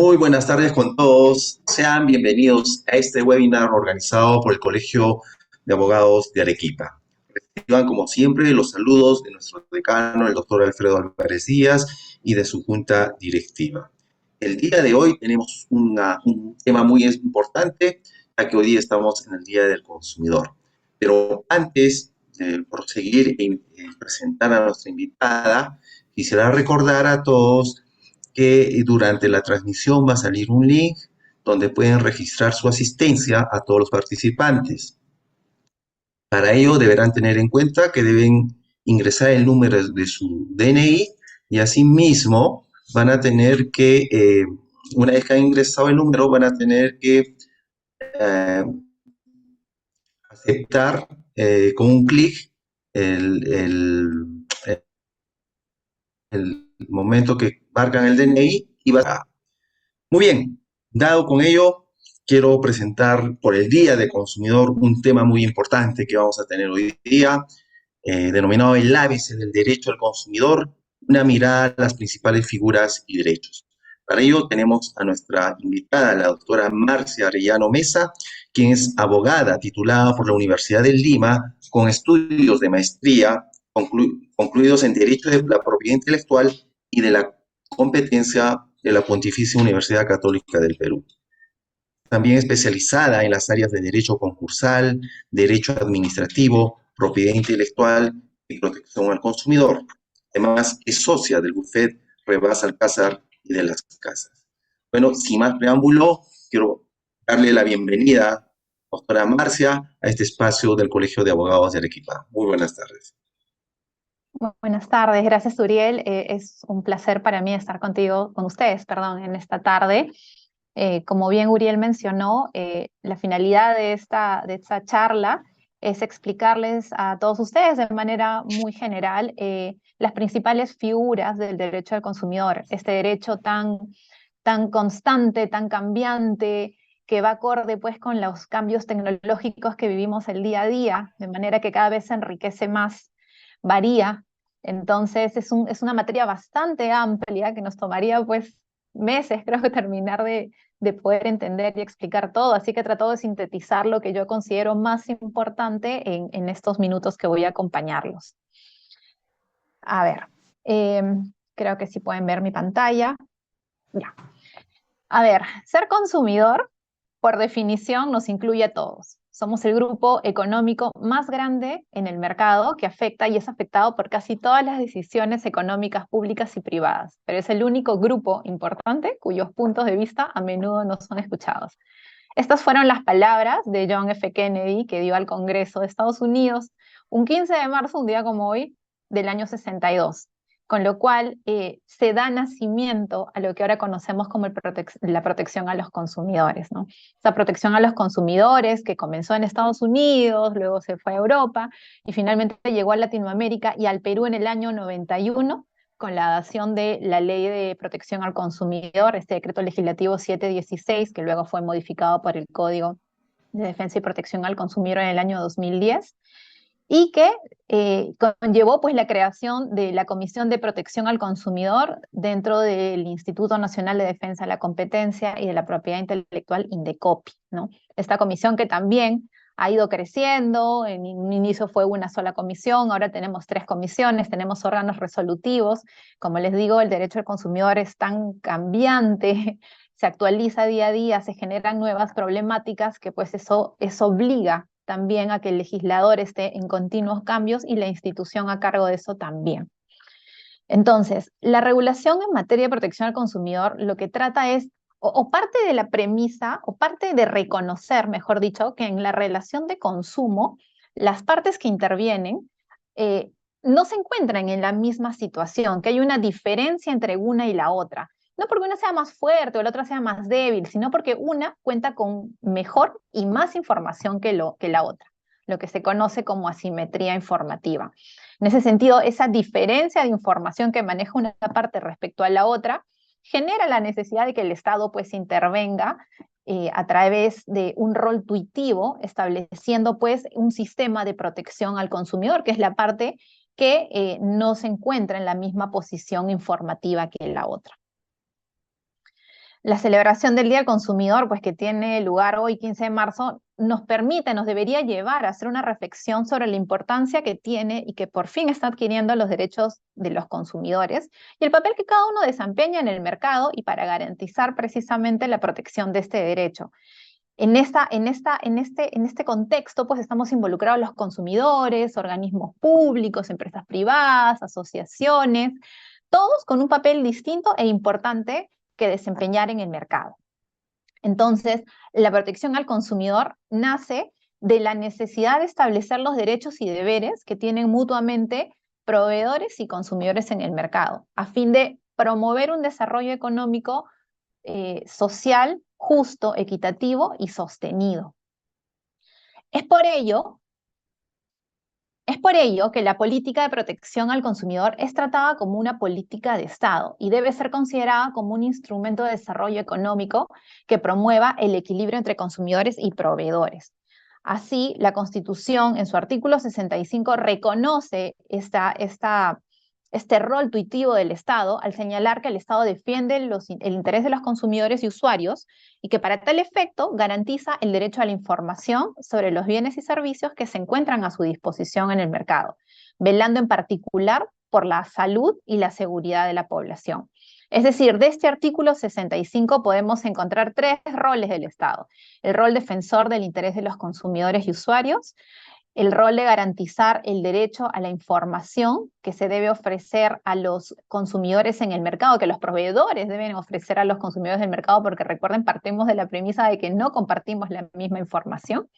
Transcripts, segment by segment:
Muy buenas tardes con todos. Sean bienvenidos a este webinar organizado por el Colegio de Abogados de Arequipa. Reciban, como siempre, los saludos de nuestro decano, el doctor Alfredo Álvarez Díaz, y de su junta directiva. El día de hoy tenemos un tema muy importante, ya que hoy día estamos en el Día del Consumidor. Pero antes de proseguir y presentar a nuestra invitada, quisiera recordar a todos que durante la transmisión va a salir un link donde pueden registrar su asistencia a todos los participantes. Para ello deberán tener en cuenta que deben ingresar el número de su DNI y asimismo van a tener que, una vez que han ingresado el número, van a tener que eh, aceptar con un clic el, el, el momento que marcan el DNI y va a... Muy bien, dado con ello, quiero presentar por el Día del Consumidor un tema muy importante que vamos a tener hoy día, denominado el ápice del derecho al consumidor, una mirada a las principales figuras y derechos. Para ello tenemos a nuestra invitada, la doctora Marcia Arellano Mesa, quien es abogada titulada por la Universidad de Lima con estudios de maestría concluidos en Derecho de la Propiedad Intelectual y de la competencia de la Pontificia Universidad Católica del Perú. También especializada en las áreas de derecho concursal, derecho administrativo, propiedad intelectual y protección al consumidor. Además, es socia del bufet Rebás Alcázar y de las Casas. Bueno, sin más preámbulo, quiero darle la bienvenida, doctora Marcia, a este espacio del Colegio de Abogados de Arequipa. Muy buenas tardes. Buenas tardes, gracias Uriel. Es un placer para mí estar con ustedes, perdón, en esta tarde. Como bien Uriel mencionó, la finalidad de esta charla es explicarles a todos ustedes de manera muy general las principales figuras del derecho al consumidor, este derecho tan constante, tan cambiante, que va acorde pues con los cambios tecnológicos que vivimos el día a día, de manera que cada vez se enriquece más, varía. Entonces es una materia bastante amplia que nos tomaría pues meses, creo que terminar de poder entender y explicar todo, así que he tratado de sintetizar lo que yo considero más importante en estos minutos que voy a acompañarlos. A ver, eh, creo que sí pueden ver mi pantalla. Ya. A ver, ser consumidor, por definición, nos incluye a todos. Somos el grupo económico más grande en el mercado que afecta y es afectado por casi todas las decisiones económicas públicas y privadas, pero es el único grupo importante cuyos puntos de vista a menudo no son escuchados. Estas fueron las palabras de John F. Kennedy que dio al Congreso de Estados Unidos un 15 de marzo, un día como hoy, del año 62, con lo cual se da nacimiento a lo que ahora conocemos como la protección a los consumidores, ¿no? Esa protección a los consumidores que comenzó en Estados Unidos, luego se fue a Europa y finalmente llegó a Latinoamérica y al Perú en el año 91 con la adopción de la Ley de Protección al Consumidor, este decreto legislativo 716, que luego fue modificado por el Código de Defensa y Protección al Consumidor en el año 2010, y que conllevó pues la creación de la Comisión de Protección al Consumidor dentro del Instituto Nacional de Defensa de la Competencia y de la Propiedad Intelectual, INDECOPI, ¿no? Esta comisión que también ha ido creciendo, en un inicio fue una sola comisión, ahora tenemos 3 comisiones, tenemos órganos resolutivos. Como les digo, el derecho al consumidor es tan cambiante, se actualiza día a día, se generan nuevas problemáticas que pues eso obliga también a que el legislador esté en continuos cambios y la institución a cargo de eso también. Entonces, la regulación en materia de protección al consumidor lo que trata es, o parte de la premisa, o parte de reconocer, mejor dicho, que en la relación de consumo, las partes que intervienen eh, no se encuentran en la misma situación, que hay una diferencia entre una y la otra. No porque una sea más fuerte o la otra sea más débil, sino porque una cuenta con mejor y más información que la otra, lo que se conoce como asimetría informativa. En ese sentido, esa diferencia de información que maneja una parte respecto a la otra genera la necesidad de que el Estado pues intervenga a través de un rol tuitivo, estableciendo pues un sistema de protección al consumidor, que es la parte que no se encuentra en la misma posición informativa que la otra. La celebración del Día del Consumidor, pues que tiene lugar hoy, 15 de marzo, nos permite, nos debería llevar a hacer una reflexión sobre la importancia que tiene y que por fin está adquiriendo los derechos de los consumidores y el papel que cada uno desempeña en el mercado y para garantizar precisamente la protección de este derecho. En este contexto, pues estamos involucrados los consumidores, organismos públicos, empresas privadas, asociaciones, todos con un papel distinto e importante que desempeñar en el mercado. Entonces, la protección al consumidor nace de la necesidad de establecer los derechos y deberes que tienen mutuamente proveedores y consumidores en el mercado, a fin de promover un desarrollo económico social, justo, equitativo y sostenido. Es por ello Es por ello que la política de protección al consumidor es tratada como una política de Estado y debe ser considerada como un instrumento de desarrollo económico que promueva el equilibrio entre consumidores y proveedores. Así, la Constitución, en su artículo 65, reconoce este rol tuitivo del Estado al señalar que el Estado defiende el interés de los consumidores y usuarios y que para tal efecto garantiza el derecho a la información sobre los bienes y servicios que se encuentran a su disposición en el mercado, velando en particular por la salud y la seguridad de la población. Es decir, de este artículo 65 podemos encontrar tres roles del Estado: el rol defensor del interés de los consumidores y usuarios, el rol de garantizar el derecho a la información que se debe ofrecer a los consumidores en el mercado, que los proveedores deben ofrecer a los consumidores del mercado, porque recuerden, partimos de la premisa de que no compartimos la misma información,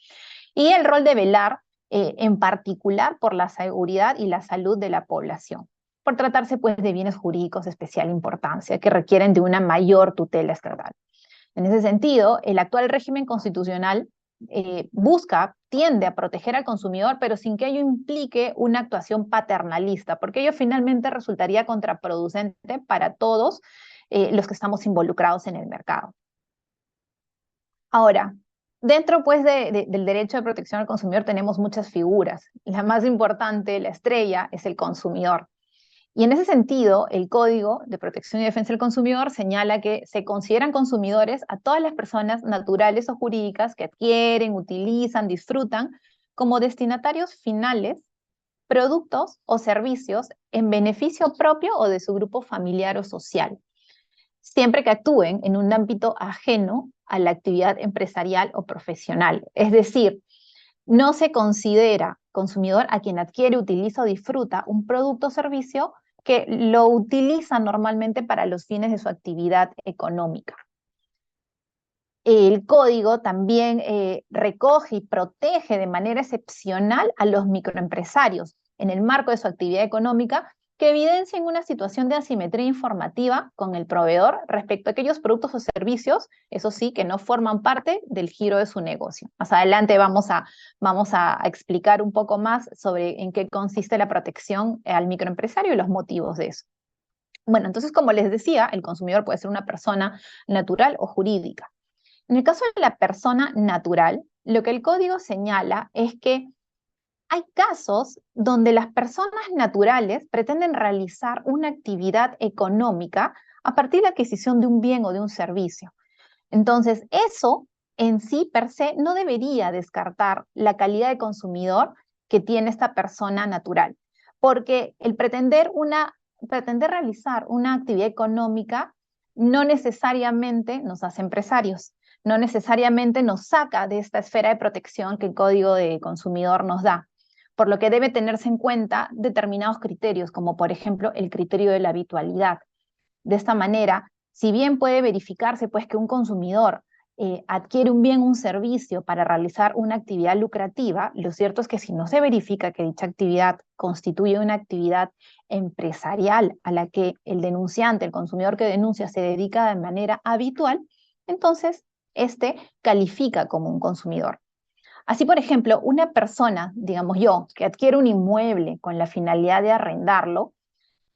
y el rol de velar en particular por la seguridad y la salud de la población, por tratarse pues de bienes jurídicos de especial importancia que requieren de una mayor tutela estatal. En ese sentido, el actual régimen constitucional tiende a proteger al consumidor, pero sin que ello implique una actuación paternalista, porque ello finalmente resultaría contraproducente para todos los que estamos involucrados en el mercado. Ahora, dentro pues del derecho de protección al consumidor tenemos muchas figuras. La más importante, la estrella, es el consumidor. Y en ese sentido, el Código de Protección y Defensa del Consumidor señala que se consideran consumidores a todas las personas naturales o jurídicas que adquieren, utilizan, disfrutan como destinatarios finales productos o servicios en beneficio propio o de su grupo familiar o social, siempre que actúen en un ámbito ajeno a la actividad empresarial o profesional. Es decir, no se considera consumidor a quien adquiere, utiliza o disfruta un producto o servicio que lo utiliza normalmente para los fines de su actividad económica. El código también recoge y protege de manera excepcional a los microempresarios en el marco de su actividad económica que evidencien una situación de asimetría informativa con el proveedor respecto a aquellos productos o servicios, eso sí, que no forman parte del giro de su negocio. Más adelante vamos a explicar un poco más sobre en qué consiste la protección al microempresario y los motivos de eso. Bueno, entonces, como les decía, el consumidor puede ser una persona natural o jurídica. En el caso de la persona natural, lo que el código señala es que hay casos donde las personas naturales pretenden realizar una actividad económica a partir de la adquisición de un bien o de un servicio. Entonces, eso en sí per se no debería descartar la calidad de consumidor que tiene esta persona natural, porque el pretender realizar una actividad económica no necesariamente nos hace empresarios, no necesariamente nos saca de esta esfera de protección que el Código de Consumidor nos da, por lo que debe tenerse en cuenta determinados criterios, como por ejemplo el criterio de la habitualidad. De esta manera, si bien puede verificarse pues, que un consumidor adquiere un bien o un servicio para realizar una actividad lucrativa, lo cierto es que si no se verifica que dicha actividad constituye una actividad empresarial a la que el denunciante, el consumidor que denuncia, se dedica de manera habitual, entonces este califica como un consumidor. Así, por ejemplo, una persona, digamos yo, que adquiere un inmueble con la finalidad de arrendarlo,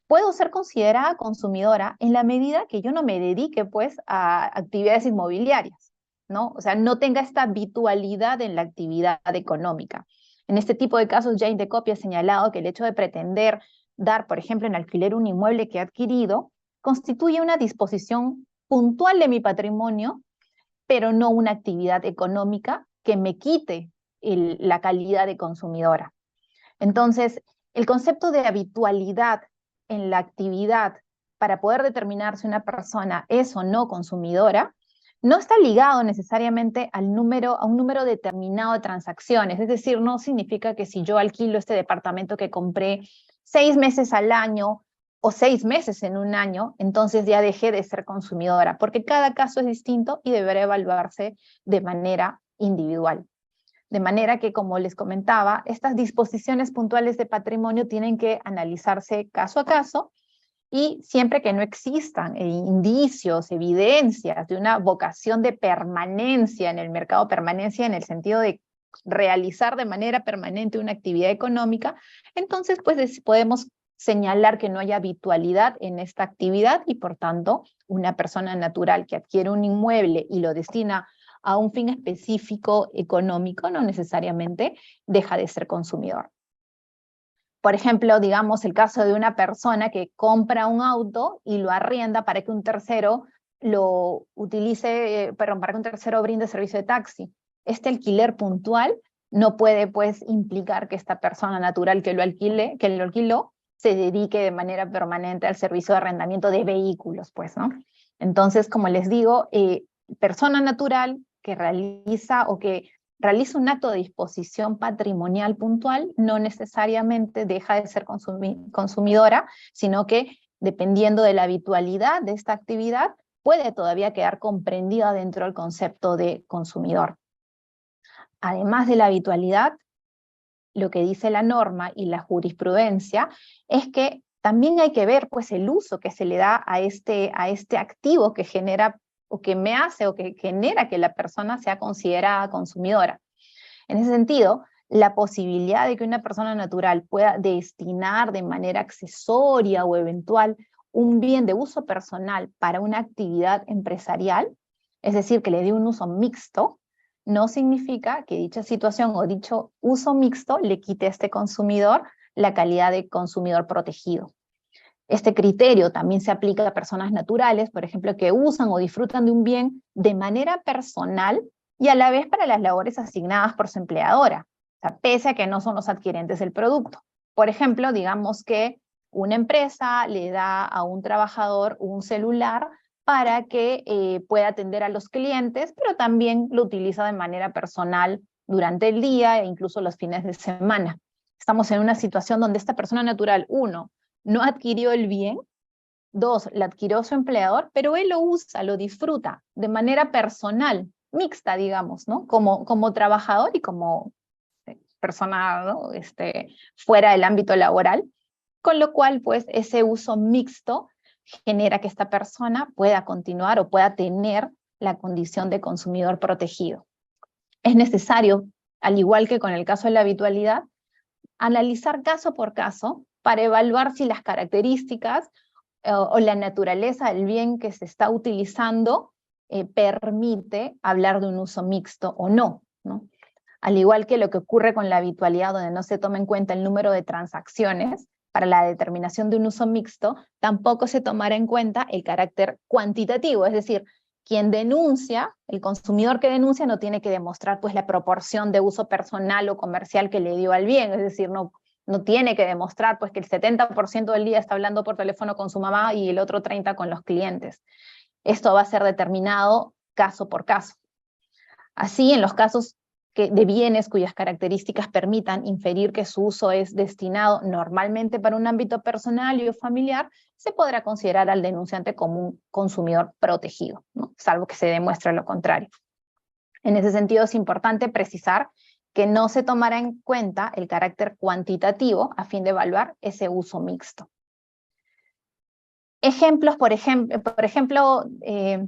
puedo ser considerada consumidora en la medida que yo no me dedique, pues, a actividades inmobiliarias, ¿no? O sea, no tenga esta habitualidad en la actividad económica. En este tipo de casos, Jane de Copia ha señalado que el hecho de pretender dar, por ejemplo, en alquiler un inmueble que ha adquirido, constituye una disposición puntual de mi patrimonio, pero no una actividad económica que me quite la calidad de consumidora. Entonces, el concepto de habitualidad en la actividad para poder determinar si una persona es o no consumidora no está ligado necesariamente a un número determinado de transacciones. Es decir, no significa que si yo alquilo este departamento que compré 6 meses al año o 6 meses en un año, entonces ya dejé de ser consumidora, porque cada caso es distinto y deberá evaluarse de manera individual. De manera que, como les comentaba, estas disposiciones puntuales de patrimonio tienen que analizarse caso a caso, y siempre que no existan indicios, evidencias de una vocación de permanencia en el mercado, permanencia en el sentido de realizar de manera permanente una actividad económica, entonces pues podemos señalar que no hay habitualidad en esta actividad y por tanto una persona natural que adquiere un inmueble y lo destina a un fin específico económico no necesariamente deja de ser consumidor. Por ejemplo, digamos el caso de una persona que compra un auto y lo arrienda para que un tercero lo utilice, para que un tercero brinde servicio de taxi. Este alquiler puntual no puede pues implicar que esta persona natural que lo alquiló, se dedique de manera permanente al servicio de arrendamiento de vehículos, pues, ¿no? Entonces, como les digo, persona natural que realiza un acto de disposición patrimonial puntual, no necesariamente deja de ser consumidora, sino que dependiendo de la habitualidad de esta actividad, puede todavía quedar comprendida dentro del concepto de consumidor. Además de la habitualidad, lo que dice la norma y la jurisprudencia es que también hay que ver pues el uso que se le da a este activo que genera o que me hace o que genera que la persona sea considerada consumidora. En ese sentido, la posibilidad de que una persona natural pueda destinar de manera accesoria o eventual un bien de uso personal para una actividad empresarial, es decir, que le dé un uso mixto, no significa que dicha situación o dicho uso mixto le quite a este consumidor la calidad de consumidor protegido. Este criterio también se aplica a personas naturales, por ejemplo, que usan o disfrutan de un bien de manera personal y a la vez para las labores asignadas por su empleadora, o sea, pese a que no son los adquirentes del producto. Por ejemplo, digamos que una empresa le da a un trabajador un celular para que pueda atender a los clientes, pero también lo utiliza de manera personal durante el día e incluso los fines de semana. Estamos en una situación donde esta persona natural, uno, no adquirió el bien, 2, la adquirió su empleador, pero él lo usa, lo disfruta de manera personal, mixta, digamos, ¿no? Como trabajador y como persona, ¿no? Fuera del ámbito laboral, con lo cual, pues, ese uso mixto genera que esta persona pueda continuar o pueda tener la condición de consumidor protegido. Es necesario, al igual que con el caso de la habitualidad, analizar caso por caso para evaluar si las características o la naturaleza del bien que se está utilizando permite hablar de un uso mixto o no, ¿no? Al igual que lo que ocurre con la habitualidad, donde no se toma en cuenta el número de transacciones para la determinación de un uso mixto, tampoco se tomará en cuenta el carácter cuantitativo, es decir, quien denuncia, el consumidor que denuncia no tiene que demostrar pues la proporción de uso personal o comercial que le dio al bien, es decir, no tiene que demostrar pues que el 70% del día está hablando por teléfono con su mamá y el otro 30% con los clientes. Esto va a ser determinado caso por caso. Así, en los casos de bienes cuyas características permitan inferir que su uso es destinado normalmente para un ámbito personal y o familiar, se podrá considerar al denunciante como un consumidor protegido, ¿no? Salvo que se demuestre lo contrario. En ese sentido es importante precisar que no se tomará en cuenta el carácter cuantitativo a fin de evaluar ese uso mixto. Ejemplos, por ejemplo,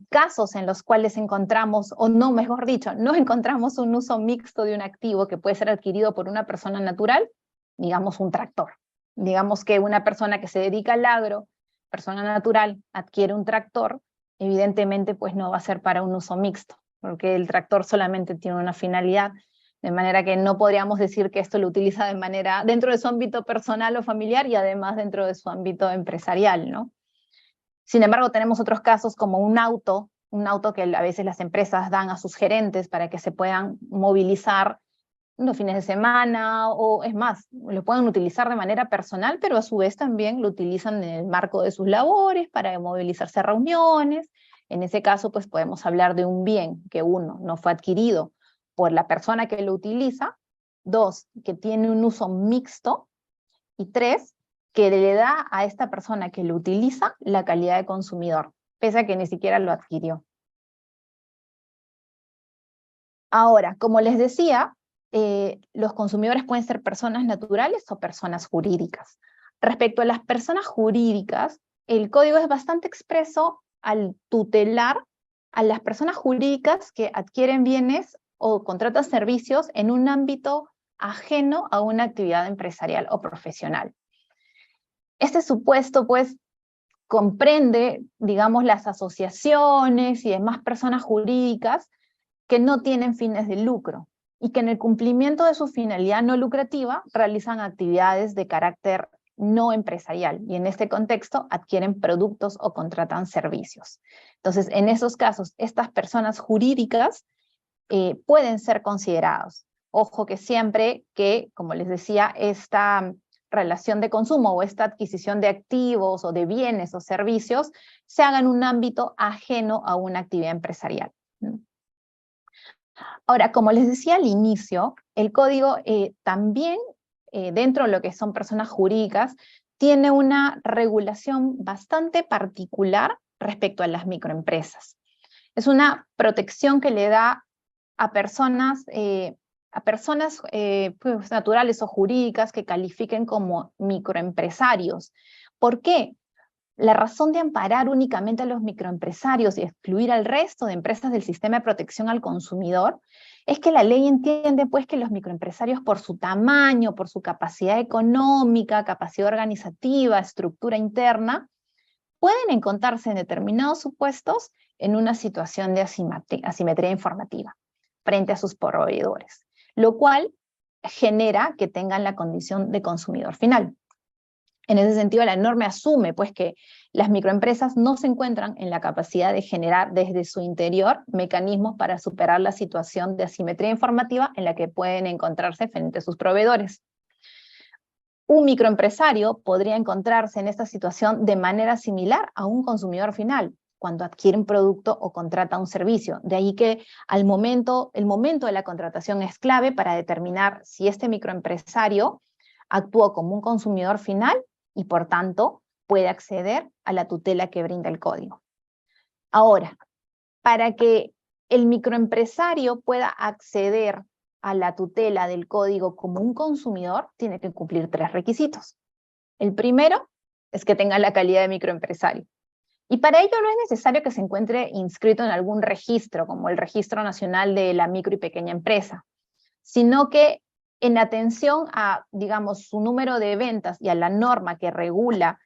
casos en los cuales encontramos, o no, mejor dicho, no encontramos un uso mixto de un activo que puede ser adquirido por una persona natural, digamos un tractor. Digamos que una persona que se dedica al agro, persona natural, adquiere un tractor, evidentemente pues no va a ser para un uso mixto, porque el tractor solamente tiene una finalidad, de manera que no podríamos decir que esto lo utiliza de manera dentro de su ámbito personal o familiar y además dentro de su ámbito empresarial, ¿no? Sin embargo, tenemos otros casos como un auto que a veces las empresas dan a sus gerentes para que se puedan movilizar los fines de semana, o es más, lo pueden utilizar de manera personal, pero a su vez también lo utilizan en el marco de sus labores para movilizarse a reuniones. En ese caso, pues podemos hablar de un bien que, uno, no fue adquirido por la persona que lo utiliza; dos, que tiene un uso mixto; y tres, que le da a esta persona que lo utiliza la calidad de consumidor, pese a que ni siquiera lo adquirió. Ahora, como les decía, los consumidores pueden ser personas naturales o personas jurídicas. Respecto a las personas jurídicas, el código es bastante expreso al tutelar a las personas jurídicas que adquieren bienes o contratan servicios en un ámbito ajeno a una actividad empresarial o profesional. Este supuesto, pues, comprende, digamos, las asociaciones y demás personas jurídicas que no tienen fines de lucro y que en el cumplimiento de su finalidad no lucrativa realizan actividades de carácter no empresarial, y en este contexto adquieren productos o contratan servicios. Entonces, en esos casos, estas personas jurídicas pueden ser considerados. Ojo que siempre que, como les decía, esta relación de consumo o esta adquisición de activos o de bienes o servicios se haga en un ámbito ajeno a una actividad empresarial. Ahora, como les decía al inicio, el código también, dentro de lo que son personas jurídicas, tiene una regulación bastante particular respecto a las microempresas. Es una protección que le da a personas pues, naturales o jurídicas que califiquen como microempresarios. ¿Por qué? La razón de amparar únicamente a los microempresarios y excluir al resto de empresas del sistema de protección al consumidor es que la ley entiende, pues, que los microempresarios, por su tamaño, por su capacidad económica, capacidad organizativa, estructura interna, pueden encontrarse en determinados supuestos en una situación de asimetría informativa frente a sus proveedores, lo cual genera que tengan la condición de consumidor final. En ese sentido, la norma asume, pues, que las microempresas no se encuentran en la capacidad de generar desde su interior mecanismos para superar la situación de asimetría informativa en la que pueden encontrarse frente a sus proveedores. Un microempresario podría encontrarse en esta situación de manera similar a un consumidor final, cuando adquiere un producto o contrata un servicio. De ahí que el momento de la contratación es clave para determinar si este microempresario actuó como un consumidor final y, por tanto, puede acceder a la tutela que brinda el código. Ahora, para que el microempresario pueda acceder a la tutela del código como un consumidor, tiene que cumplir 3 requisitos. El primero es que tenga la calidad de microempresario. Y para ello no es necesario que se encuentre inscrito en algún registro, como el Registro Nacional de la Micro y Pequeña Empresa, sino que en atención a, digamos, su número de ventas y a la norma que regula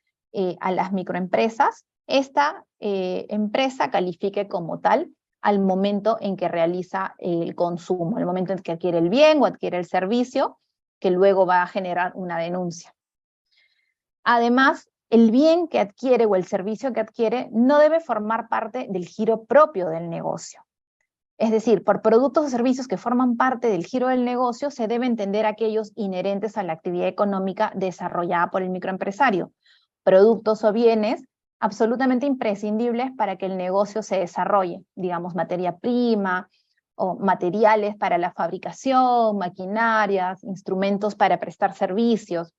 a las microempresas, esta empresa califique como tal al momento en que realiza el consumo, el momento en que adquiere el bien o adquiere el servicio, que luego va a generar una denuncia. Además, el bien que adquiere o el servicio que adquiere no debe formar parte del giro propio del negocio. Es decir, por productos o servicios que forman parte del giro del negocio, se debe entender aquellos inherentes a la actividad económica desarrollada por el microempresario, productos o bienes absolutamente imprescindibles para que el negocio se desarrolle, digamos, materia prima o materiales para la fabricación, maquinarias, instrumentos para prestar servicios.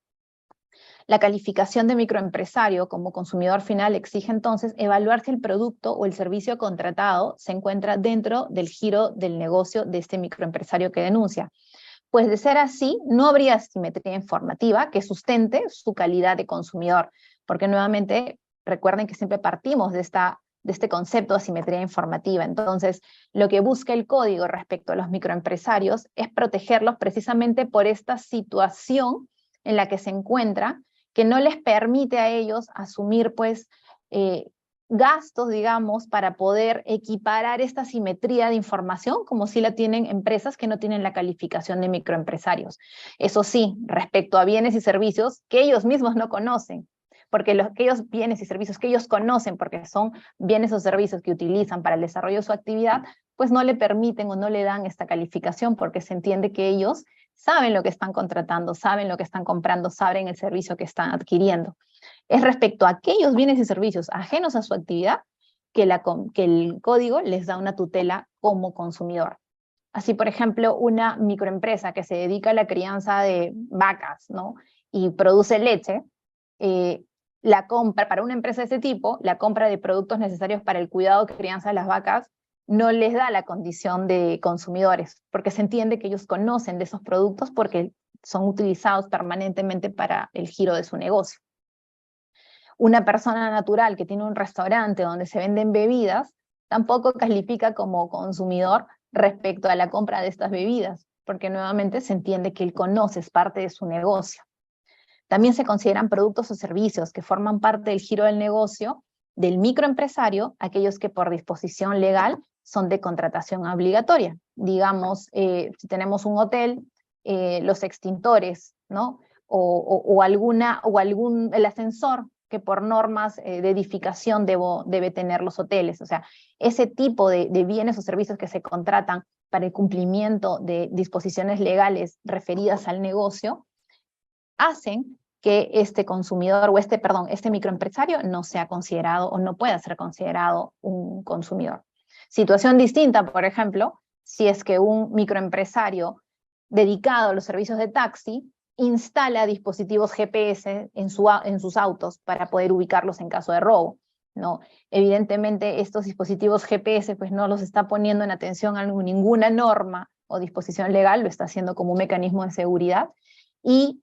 La calificación de microempresario como consumidor final exige entonces evaluar si el producto o el servicio contratado se encuentra dentro del giro del negocio de este microempresario que denuncia. Pues de ser así, no habría asimetría informativa que sustente su calidad de consumidor, porque nuevamente recuerden que siempre partimos de este concepto de asimetría informativa. Entonces, lo que busca el código respecto a los microempresarios es protegerlos precisamente por esta situación en la que se encuentra, que no les permite a ellos asumir, pues, gastos, digamos, para poder equiparar esta simetría de información como si la tienen empresas que no tienen la calificación de microempresarios. Eso sí, respecto a bienes y servicios que ellos mismos no conocen, porque aquellos bienes y servicios que ellos conocen, porque son bienes o servicios que utilizan para el desarrollo de su actividad, pues no le permiten o no le dan esta calificación, porque se entiende que ellos saben lo que están contratando, saben lo que están comprando, saben el servicio que están adquiriendo. Es respecto a aquellos bienes y servicios ajenos a su actividad que el código les da una tutela como consumidor. Así, por ejemplo, una microempresa que se dedica a la crianza de vacas, ¿no? Y produce leche, la compra, para una empresa de ese tipo, la compra de productos necesarios para el cuidado y crianza de las vacas no les da la condición de consumidores, porque se entiende que ellos conocen de esos productos porque son utilizados permanentemente para el giro de su negocio. Una persona natural que tiene un restaurante donde se venden bebidas, tampoco califica como consumidor respecto a la compra de estas bebidas, porque nuevamente se entiende que él conoce, es parte de su negocio. También se consideran productos o servicios que forman parte del giro del negocio del microempresario, aquellos que por disposición legal son de contratación obligatoria. Digamos, si tenemos un hotel, los extintores, ¿no? El ascensor que por normas de edificación debe tener los hoteles. O sea, ese tipo de bienes o servicios que se contratan para el cumplimiento de disposiciones legales referidas al negocio, hacen que este consumidor o este microempresario no sea considerado o no pueda ser considerado un consumidor. Situación distinta, por ejemplo, si es que un microempresario dedicado a los servicios de taxi instala dispositivos GPS en sus autos para poder ubicarlos en caso de robo, ¿no? Evidentemente estos dispositivos GPS pues no los está poniendo en atención a ninguna norma o disposición legal, lo está haciendo como un mecanismo de seguridad, y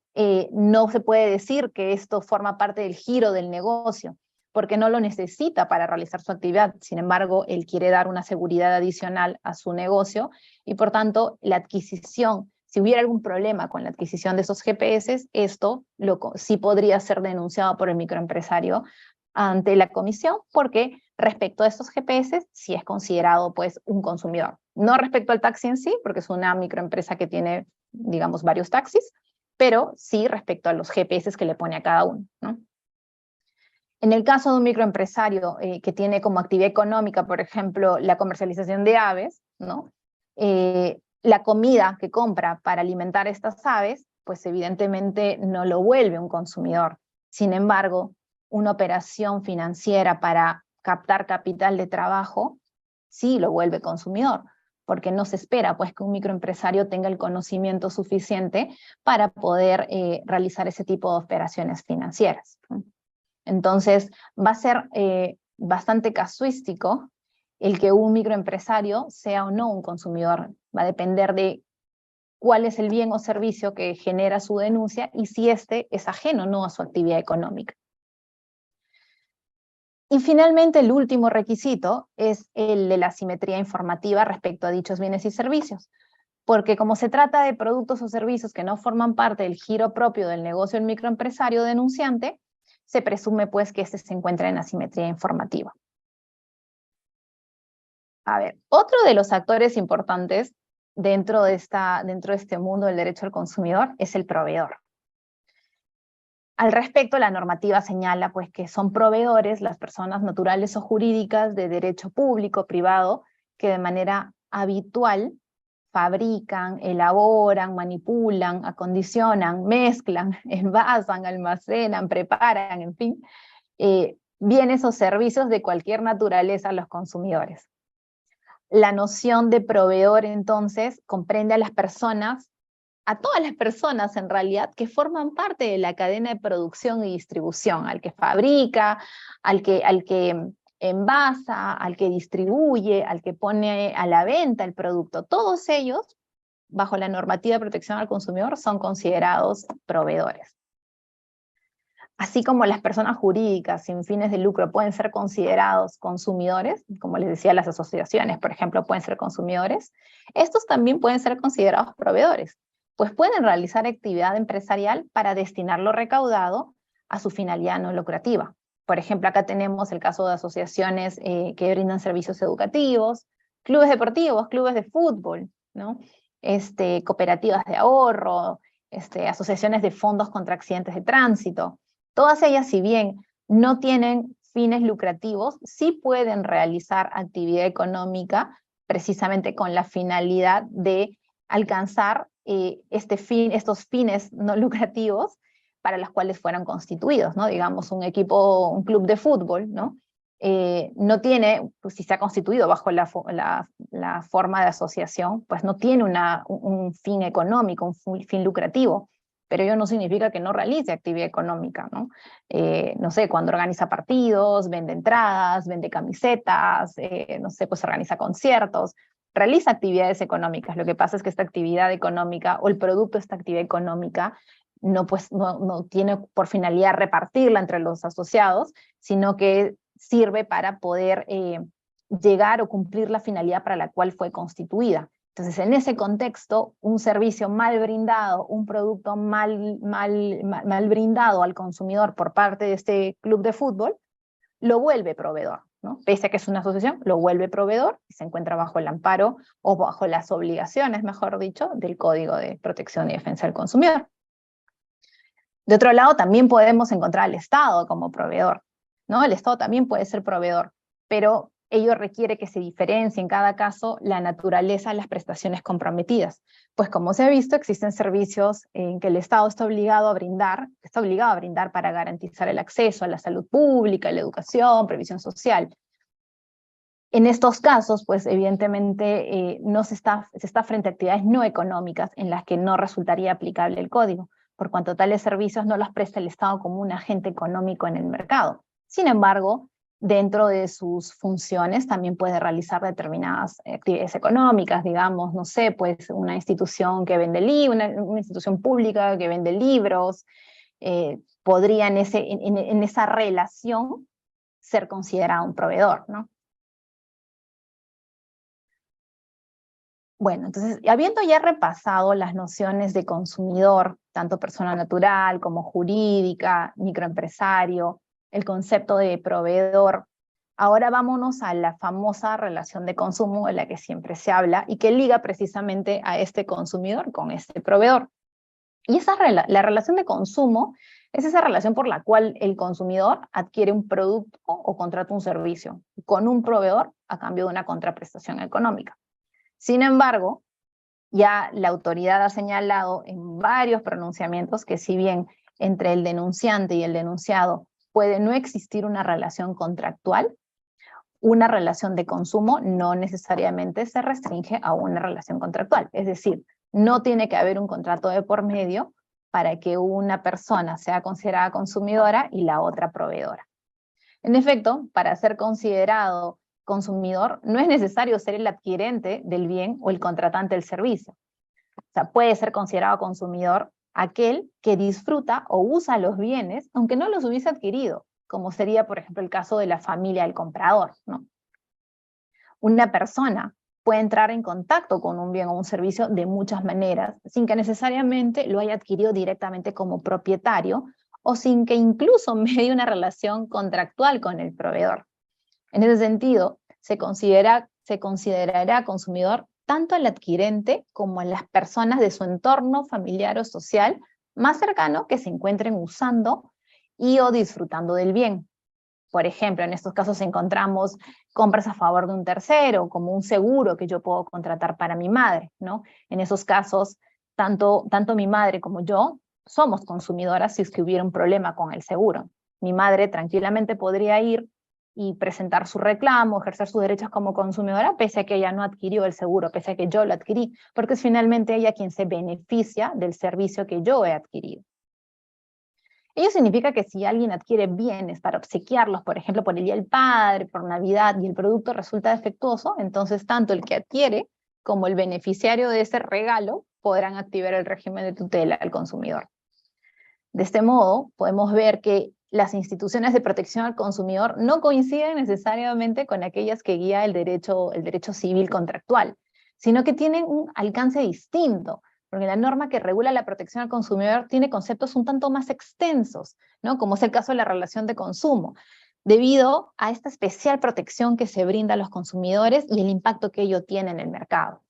no se puede decir que esto forma parte del giro del negocio, porque no lo necesita para realizar su actividad. Sin embargo, él quiere dar una seguridad adicional a su negocio y por tanto la adquisición, si hubiera algún problema con la adquisición de esos GPS, esto sí podría ser denunciado por el microempresario ante la comisión, porque respecto a estos GPS sí es considerado pues un consumidor. No respecto al taxi en sí, porque es una microempresa que tiene, digamos, varios taxis, pero sí respecto a los GPS que le pone a cada uno, ¿no? En el caso de un microempresario que tiene como actividad económica, por ejemplo, la comercialización de aves, ¿no? La comida que compra para alimentar estas aves, pues evidentemente no lo vuelve un consumidor. Sin embargo, una operación financiera para captar capital de trabajo, sí lo vuelve consumidor, porque no se espera pues que un microempresario tenga el conocimiento suficiente para poder realizar ese tipo de operaciones financieras. Entonces va a ser bastante casuístico el que un microempresario sea o no un consumidor. Va a depender de cuál es el bien o servicio que genera su denuncia y si éste es ajeno o no a su actividad económica. Y finalmente el último requisito es el de la simetría informativa respecto a dichos bienes y servicios, porque como se trata de productos o servicios que no forman parte del giro propio del negocio del microempresario denunciante, se presume pues que este se encuentra en asimetría informativa. A ver, otro de los actores importantes dentro de este mundo del derecho al consumidor es el proveedor. Al respecto, la normativa señala pues que son proveedores las personas naturales o jurídicas de derecho público, privado, que de manera habitual fabrican, elaboran, manipulan, acondicionan, mezclan, envasan, almacenan, preparan, en fin, bienes o servicios de cualquier naturaleza a los consumidores. La noción de proveedor, entonces, comprende a las personas, a todas las personas en realidad, que forman parte de la cadena de producción y distribución, al que fabrica, al que envasa, al que distribuye, al que pone a la venta el producto. Todos ellos, bajo la normativa de protección al consumidor, son considerados proveedores. Así como las personas jurídicas sin fines de lucro pueden ser considerados consumidores, como les decía, las asociaciones, por ejemplo, pueden ser consumidores, estos también pueden ser considerados proveedores, pues pueden realizar actividad empresarial para destinar lo recaudado a su finalidad no lucrativa. Por ejemplo, acá tenemos el caso de asociaciones que brindan servicios educativos, clubes deportivos, clubes de fútbol, ¿no? Cooperativas de ahorro, asociaciones de fondos contra accidentes de tránsito. Todas ellas, si bien no tienen fines lucrativos, sí pueden realizar actividad económica precisamente con la finalidad de alcanzar estos fines no lucrativos para los cuales fueron constituidos, ¿no? Digamos, un equipo, un club de fútbol, ¿no? No tiene, pues, si se ha constituido bajo la forma de asociación, pues no tiene un fin económico, un fin lucrativo, pero ello no significa que no realice actividad económica, ¿no? No sé, cuando organiza partidos, vende entradas, vende camisetas, no sé, pues organiza conciertos, realiza actividades económicas. Lo que pasa es que esta actividad económica o el producto de esta actividad económica no, pues, no tiene por finalidad repartirla entre los asociados, sino que sirve para poder llegar o cumplir la finalidad para la cual fue constituida. Entonces, en ese contexto, un servicio mal brindado, un producto mal brindado al consumidor por parte de este club de fútbol, lo vuelve proveedor, ¿no? Pese a que es una asociación, lo vuelve proveedor y se encuentra bajo el amparo o bajo las obligaciones, mejor dicho, del Código de Protección y Defensa del Consumidor. De otro lado, también podemos encontrar al Estado como proveedor, ¿no? El Estado también puede ser proveedor, pero ello requiere que se diferencie en cada caso la naturaleza de las prestaciones comprometidas. Pues como se ha visto, existen servicios en que el Estado está obligado a brindar para garantizar el acceso a la salud pública, la educación, previsión social. En estos casos, pues evidentemente no se está frente a actividades no económicas en las que no resultaría aplicable el código, por cuanto tales servicios no los presta el Estado como un agente económico en el mercado. Sin embargo, dentro de sus funciones también puede realizar determinadas actividades económicas, digamos, no sé, pues una institución que vende una institución pública que vende libros, podría en esa relación ser considerado un proveedor, ¿no? Bueno, entonces, habiendo ya repasado las nociones de consumidor, tanto persona natural como jurídica, microempresario, el concepto de proveedor, ahora vámonos a la famosa relación de consumo de la que siempre se habla y que liga precisamente a este consumidor con este proveedor. Y la relación de consumo es esa relación por la cual el consumidor adquiere un producto o contrata un servicio con un proveedor a cambio de una contraprestación económica. Sin embargo, ya la autoridad ha señalado en varios pronunciamientos que si bien entre el denunciante y el denunciado puede no existir una relación contractual, una relación de consumo no necesariamente se restringe a una relación contractual. Es decir, no tiene que haber un contrato de por medio para que una persona sea considerada consumidora y la otra proveedora. En efecto, para ser considerado consumidor, no es necesario ser el adquirente del bien o el contratante del servicio. O sea, puede ser considerado consumidor aquel que disfruta o usa los bienes, aunque no los hubiese adquirido, como sería, por ejemplo, el caso de la familia del comprador, ¿no? Una persona puede entrar en contacto con un bien o un servicio de muchas maneras, sin que necesariamente lo haya adquirido directamente como propietario o sin que incluso medie una relación contractual con el proveedor. En ese sentido, se considerará consumidor tanto al adquirente como a las personas de su entorno familiar o social más cercano que se encuentren usando y o disfrutando del bien. Por ejemplo, en estos casos encontramos compras a favor de un tercero, como un seguro que yo puedo contratar para mi madre, ¿no? En esos casos, tanto mi madre como yo somos consumidoras si es que hubiera un problema con el seguro. Mi madre tranquilamente podría ir y presentar su reclamo, ejercer sus derechos como consumidora, pese a que ella no adquirió el seguro, pese a que yo lo adquirí, porque es finalmente ella quien se beneficia del servicio que yo he adquirido. Ello significa que si alguien adquiere bienes para obsequiarlos, por ejemplo, por el Día del Padre, por Navidad, y el producto resulta defectuoso, entonces tanto el que adquiere como el beneficiario de ese regalo podrán activar el régimen de tutela al consumidor. De este modo, podemos ver que las instituciones de protección al consumidor no coinciden necesariamente con aquellas que guía el derecho civil contractual, sino que tienen un alcance distinto, porque la norma que regula la protección al consumidor tiene conceptos un tanto más extensos, ¿no? Como es el caso de la relación de consumo, debido a esta especial protección que se brinda a los consumidores y el impacto que ello tiene en el mercado.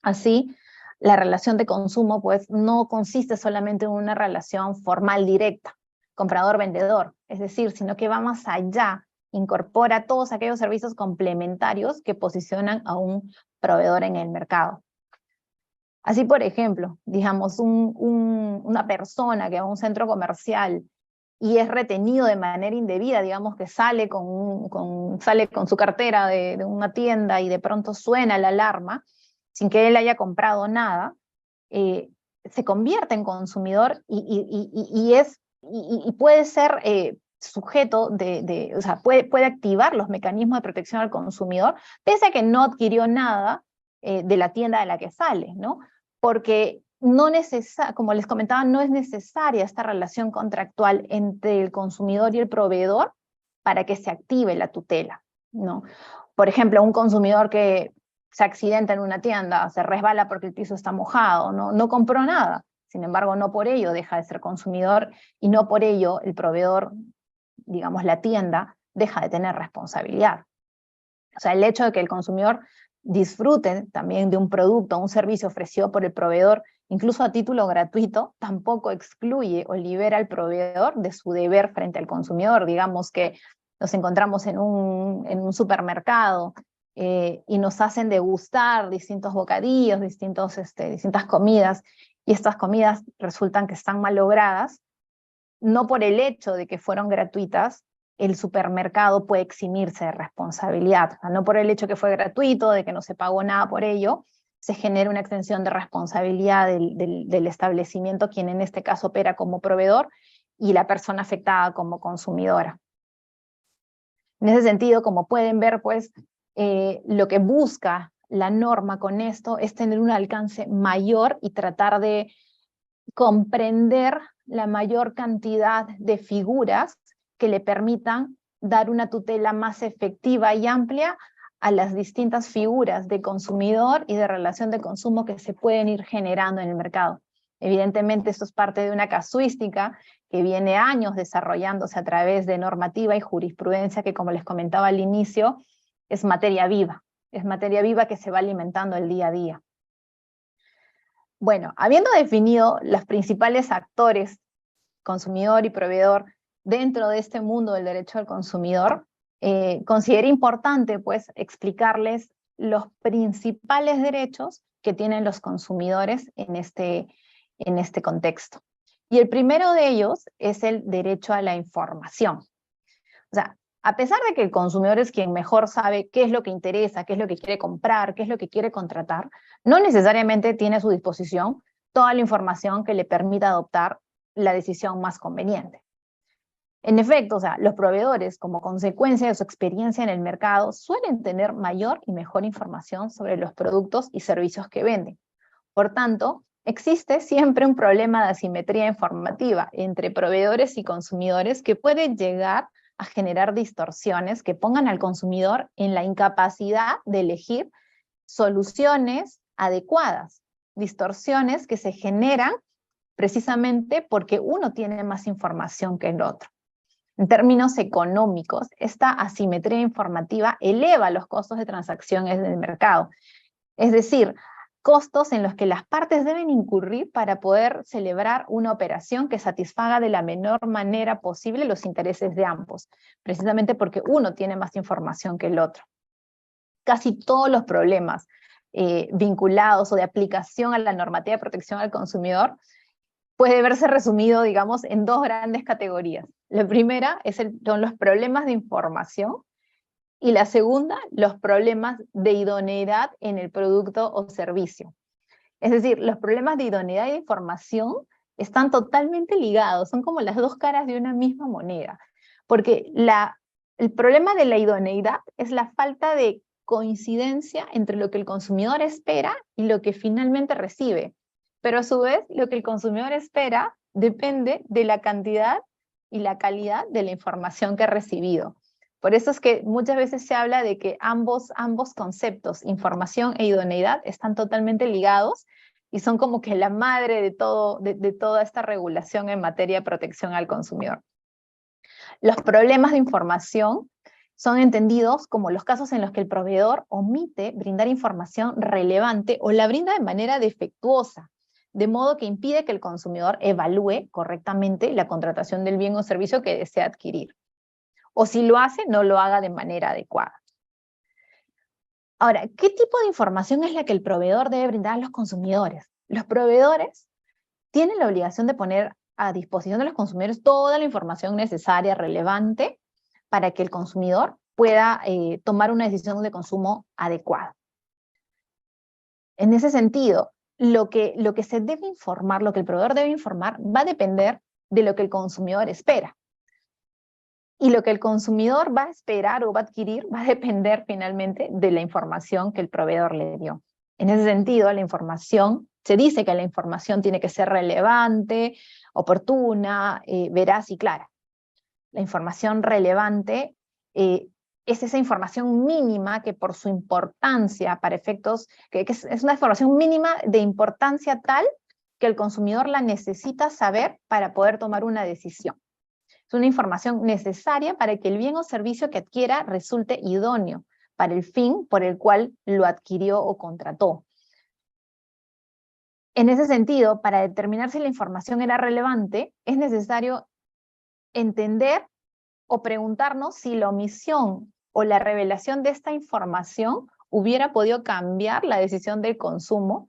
Así, la relación de consumo pues no consiste solamente en una relación formal directa, comprador-vendedor, es decir, sino que va más allá, incorpora todos aquellos servicios complementarios que posicionan a un proveedor en el mercado. Así, por ejemplo, digamos, una persona que va a un centro comercial y es retenido de manera indebida, digamos que sale con su cartera de una tienda y de pronto suena la alarma, sin que él haya comprado nada, se convierte en consumidor y puede ser sujeto o sea, puede activar los mecanismos de protección al consumidor, pese a que no adquirió nada de la tienda de la que sale, ¿no? Porque como les comentaba, no es necesaria esta relación contractual entre el consumidor y el proveedor para que se active la tutela, ¿no? Por ejemplo, un consumidor que se accidenta en una tienda, se resbala porque el piso está mojado, no compró nada. Sin embargo, no por ello deja de ser consumidor y no por ello el proveedor, digamos la tienda, deja de tener responsabilidad. O sea, el hecho de que el consumidor disfrute también de un producto o un servicio ofrecido por el proveedor, incluso a título gratuito, tampoco excluye o libera al proveedor de su deber frente al consumidor. Digamos que nos encontramos en un supermercado y nos hacen degustar distintos bocadillos, distintas comidas, y estas comidas resultan que están malogradas, no por el hecho de que fueron gratuitas, el supermercado puede eximirse de responsabilidad. O sea, no por el hecho que fue gratuito, de que no se pagó nada por ello, se genera una extensión de responsabilidad del establecimiento, quien en este caso opera como proveedor, y la persona afectada como consumidora. En ese sentido, como pueden ver, pues, lo que busca la norma con esto es tener un alcance mayor y tratar de comprender la mayor cantidad de figuras que le permitan dar una tutela más efectiva y amplia a las distintas figuras de consumidor y de relación de consumo que se pueden ir generando en el mercado. Evidentemente, esto es parte de una casuística que viene años desarrollándose a través de normativa y jurisprudencia que, como les comentaba al inicio, es materia viva que se va alimentando el día a día. Bueno, habiendo definido los principales actores, consumidor y proveedor, dentro de este mundo del derecho al consumidor, consideré importante, pues, explicarles los principales derechos que tienen los consumidores en este contexto. Y el primero de ellos es el derecho a la información. O sea, a pesar de que el consumidor es quien mejor sabe qué es lo que interesa, qué es lo que quiere comprar, qué es lo que quiere contratar, no necesariamente tiene a su disposición toda la información que le permita adoptar la decisión más conveniente. En efecto, o sea, los proveedores, como consecuencia de su experiencia en el mercado, suelen tener mayor y mejor información sobre los productos y servicios que venden. Por tanto, existe siempre un problema de asimetría informativa entre proveedores y consumidores que puede llegar a generar distorsiones que pongan al consumidor en la incapacidad de elegir soluciones adecuadas, distorsiones que se generan precisamente porque uno tiene más información que el otro. En términos económicos, esta asimetría informativa eleva los costos de transacciones del mercado, es decir, costos en los que las partes deben incurrir para poder celebrar una operación que satisfaga de la menor manera posible los intereses de ambos, precisamente porque uno tiene más información que el otro. Casi todos los problemas vinculados o de aplicación a la normativa de protección al consumidor puede verse resumido, digamos, en dos grandes categorías. La primera son los problemas de información, y la segunda, los problemas de idoneidad en el producto o servicio. Es decir, los problemas de idoneidad y de información están totalmente ligados, son como las dos caras de una misma moneda, porque el problema de la idoneidad es la falta de coincidencia entre lo que el consumidor espera y lo que finalmente recibe, pero a su vez lo que el consumidor espera depende de la cantidad y la calidad de la información que ha recibido. Por eso es que muchas veces se habla de que ambos conceptos, información e idoneidad, están totalmente ligados y son como que la madre de toda esta regulación en materia de protección al consumidor. Los problemas de información son entendidos como los casos en los que el proveedor omite brindar información relevante o la brinda de manera defectuosa, de modo que impide que el consumidor evalúe correctamente la contratación del bien o servicio que desea adquirir. O si lo hace, no lo haga de manera adecuada. Ahora, ¿qué tipo de información es la que el proveedor debe brindar a los consumidores? Los proveedores tienen la obligación de poner a disposición de los consumidores toda la información necesaria, relevante, para que el consumidor pueda tomar una decisión de consumo adecuada. En ese sentido, lo que se debe informar, lo que el proveedor debe informar, va a depender de lo que el consumidor espera. Y lo que el consumidor va a esperar o va a adquirir va a depender finalmente de la información que el proveedor le dio. En ese sentido, la información, se dice que la información tiene que ser relevante, oportuna, veraz y clara. La información relevante es esa información mínima que por su importancia para efectos, que es una información mínima de importancia tal que el consumidor la necesita saber para poder tomar una decisión. Es una información necesaria para que el bien o servicio que adquiera resulte idóneo para el fin por el cual lo adquirió o contrató. En ese sentido, para determinar si la información era relevante, es necesario entender o preguntarnos si la omisión o la revelación de esta información hubiera podido cambiar la decisión de consumo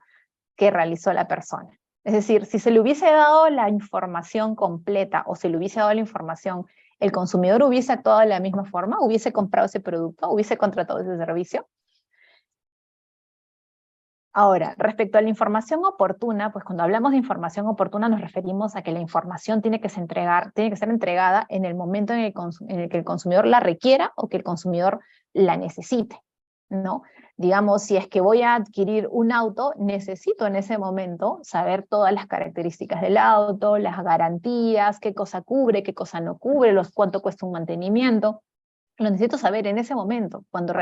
que realizó la persona. Es decir, si se le hubiese dado la información completa o se le hubiese dado la información, el consumidor hubiese actuado de la misma forma, hubiese comprado ese producto, hubiese contratado ese servicio. Ahora, respecto a la información oportuna, pues cuando hablamos de información oportuna nos referimos a que la información tiene que ser entregada en el momento en el que el consumidor la requiera o que el consumidor la necesite, ¿no? Digamos, si es que voy a adquirir un auto, necesito en ese momento saber todas las características del auto, las garantías, qué cosa cubre, qué cosa no cubre, cuánto cuesta un mantenimiento. Lo necesito saber en ese momento, cuando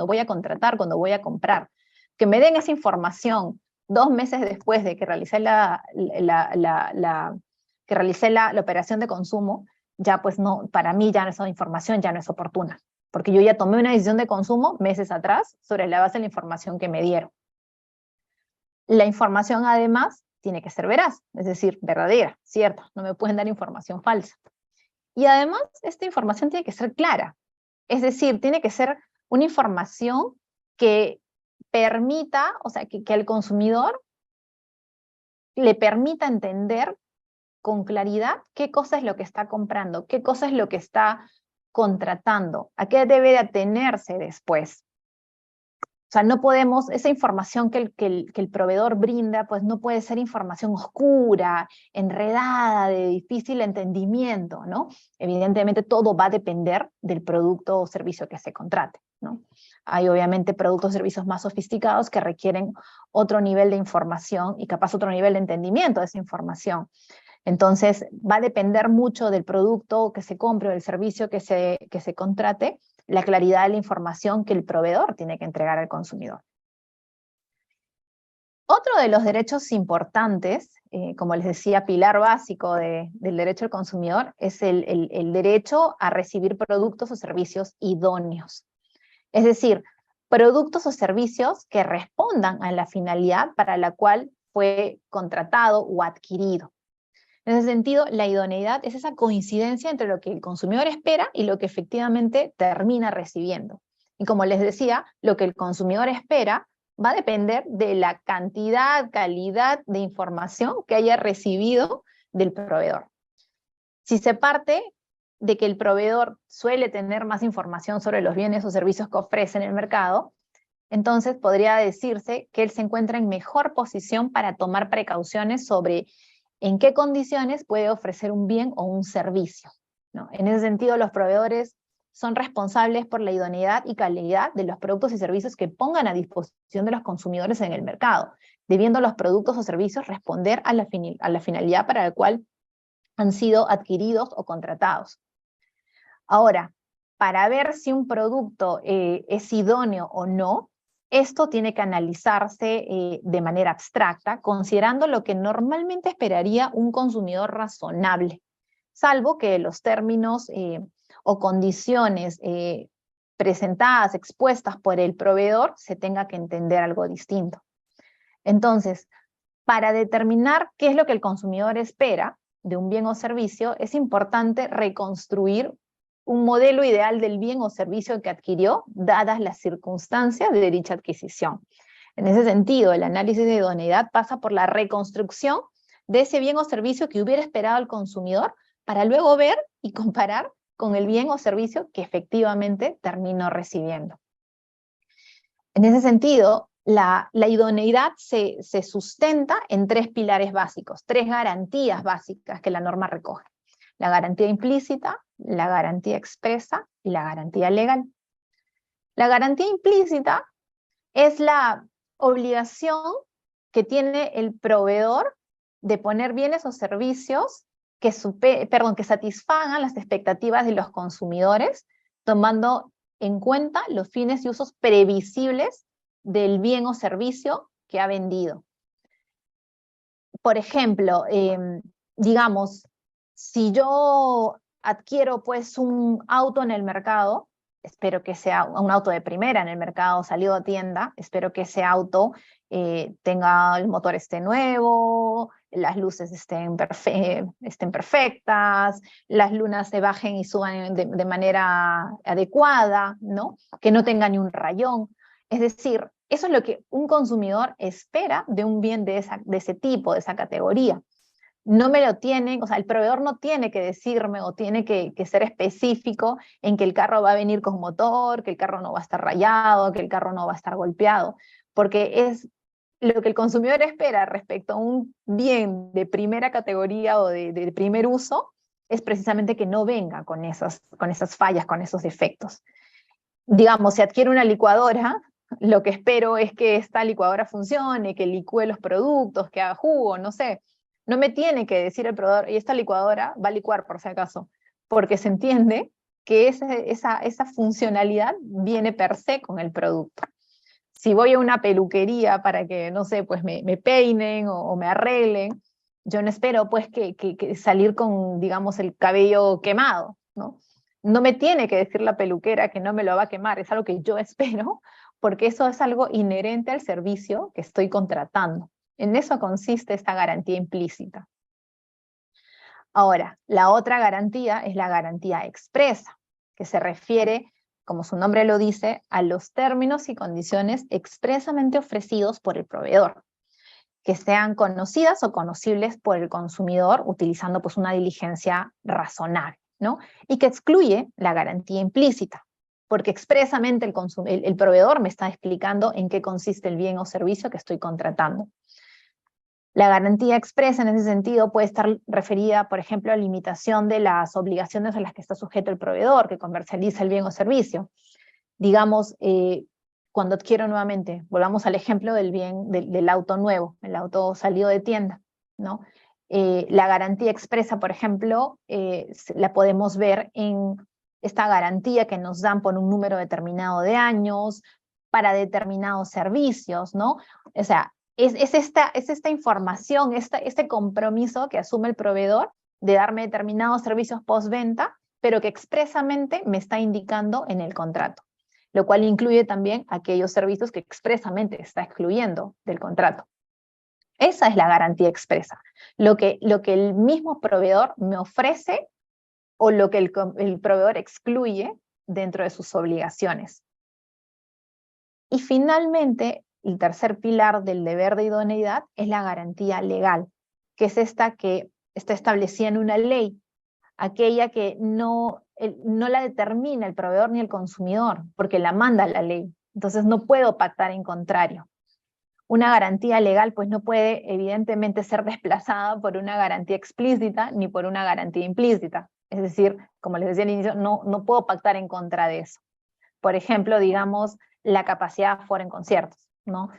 voy a contratar, cuando voy a comprar. Que me den esa información 2 meses después de que realicé la operación de consumo, ya pues no, para mí ya esa información ya no es oportuna, porque yo ya tomé una decisión de consumo meses atrás sobre la base de la información que me dieron. La información además tiene que ser veraz, es decir, verdadera, cierta, no me pueden dar información falsa. Y además esta información tiene que ser clara, es decir, tiene que ser una información que permita, o sea, que al consumidor le permita entender con claridad qué cosa es lo que está comprando, qué cosa es lo que está contratando, a qué debe de atenerse después. O sea, no podemos, esa información que el proveedor brinda, pues no puede ser información oscura, enredada, de difícil entendimiento, ¿no? Evidentemente todo va a depender del producto o servicio que se contrate, ¿no? Hay obviamente productos o servicios más sofisticados que requieren otro nivel de información y capaz otro nivel de entendimiento de esa información. Entonces va a depender mucho del producto que se compre o del servicio que se contrate, la claridad de la información que el proveedor tiene que entregar al consumidor. Otro de los derechos importantes, como les decía, pilar básico del derecho al consumidor, es el derecho a recibir productos o servicios idóneos. Es decir, productos o servicios que respondan a la finalidad para la cual fue contratado o adquirido. En ese sentido, la idoneidad es esa coincidencia entre lo que el consumidor espera y lo que efectivamente termina recibiendo. Y como les decía, lo que el consumidor espera va a depender de la cantidad, calidad de información que haya recibido del proveedor. Si se parte de que el proveedor suele tener más información sobre los bienes o servicios que ofrece en el mercado, entonces podría decirse que él se encuentra en mejor posición para tomar precauciones sobre en qué condiciones puede ofrecer un bien o un servicio, ¿no? En ese sentido, los proveedores son responsables por la idoneidad y calidad de los productos y servicios que pongan a disposición de los consumidores en el mercado, debiendo los productos o servicios responder a la finalidad para la cual han sido adquiridos o contratados. Ahora, para ver si un producto es idóneo o no, esto tiene que analizarse de manera abstracta, considerando lo que normalmente esperaría un consumidor razonable, salvo que los términos o condiciones presentadas, expuestas por el proveedor, se tenga que entender algo distinto. Entonces, Para determinar qué es lo que el consumidor espera de un bien o servicio, es importante reconstruir un modelo ideal del bien o servicio que adquirió, dadas las circunstancias de dicha adquisición. En ese sentido, el análisis de idoneidad pasa por la reconstrucción de ese bien o servicio que hubiera esperado el consumidor, para luego ver y comparar con el bien o servicio que efectivamente terminó recibiendo. En ese sentido, la idoneidad se sustenta en tres pilares básicos, tres garantías básicas que la norma recoge: la garantía implícita, la garantía expresa y la garantía legal. La garantía implícita es la obligación que tiene el proveedor de poner bienes o servicios que satisfagan las expectativas de los consumidores, tomando en cuenta los fines y usos previsibles del bien o servicio que ha vendido. Por ejemplo, digamos, si yo adquiero pues un auto en el mercado, espero que sea un auto de primera en el mercado, salido a tienda, espero que ese auto tenga, el motor esté nuevo, las luces estén perfectas, las lunas se bajen y suban de manera adecuada, ¿no? Que no tenga ni un rayón. Es decir, eso es lo que un consumidor espera de un bien de ese tipo, de esa categoría. No me lo tienen, o sea, el proveedor no tiene que decirme o tiene que ser específico en que el carro va a venir con motor, que el carro no va a estar rayado, que el carro no va a estar golpeado, porque es lo que el consumidor espera respecto a un bien de primera categoría o de primer uso, es precisamente que no venga con esas fallas, con esos defectos. Digamos, si adquiero una licuadora, lo que espero es que esta licuadora funcione, que licúe los productos, que haga jugo, no sé. No me tiene que decir el proveedor, y esta licuadora va a licuar por si acaso, porque se entiende que esa funcionalidad viene per se con el producto. Si voy a una peluquería para que, no sé, pues me peinen o me arreglen, yo no espero pues que salir con, digamos, el cabello quemado, ¿no? No me tiene que decir la peluquera que no me lo va a quemar, es algo que yo espero, porque eso es algo inherente al servicio que estoy contratando. En eso consiste esta garantía implícita. Ahora, la otra garantía es la garantía expresa, que se refiere, como su nombre lo dice, a los términos y condiciones expresamente ofrecidos por el proveedor, que sean conocidas o conocibles por el consumidor utilizando pues una diligencia razonable, ¿no? Y que excluye la garantía implícita, porque expresamente el proveedor me está explicando en qué consiste el bien o servicio que estoy contratando. La garantía expresa en ese sentido puede estar referida, por ejemplo, a la limitación de las obligaciones a las que está sujeto el proveedor que comercializa el bien o servicio. Digamos, cuando adquiero nuevamente, volvamos al ejemplo del auto nuevo, el auto salido de tienda, ¿no? La garantía expresa, por ejemplo, la podemos ver en esta garantía que nos dan por un número determinado de años, para determinados servicios, ¿no? O sea, es esta información, este compromiso que asume el proveedor de darme determinados servicios postventa, pero que expresamente me está indicando en el contrato, lo cual incluye también aquellos servicios que expresamente está excluyendo del contrato. Esa es la garantía expresa, lo que el mismo proveedor me ofrece o lo que el proveedor excluye dentro de sus obligaciones. Y finalmente, el tercer pilar del deber de idoneidad es la garantía legal, que es esta que está establecida en una ley, aquella que no la determina el proveedor ni el consumidor, porque la manda la ley. Entonces no puedo pactar en contrario. Una garantía legal pues no puede evidentemente ser desplazada por una garantía explícita ni por una garantía implícita. Es decir, como les decía al inicio, no puedo pactar en contra de eso. Por ejemplo, digamos, la capacidad de aforo en conciertos, ¿no?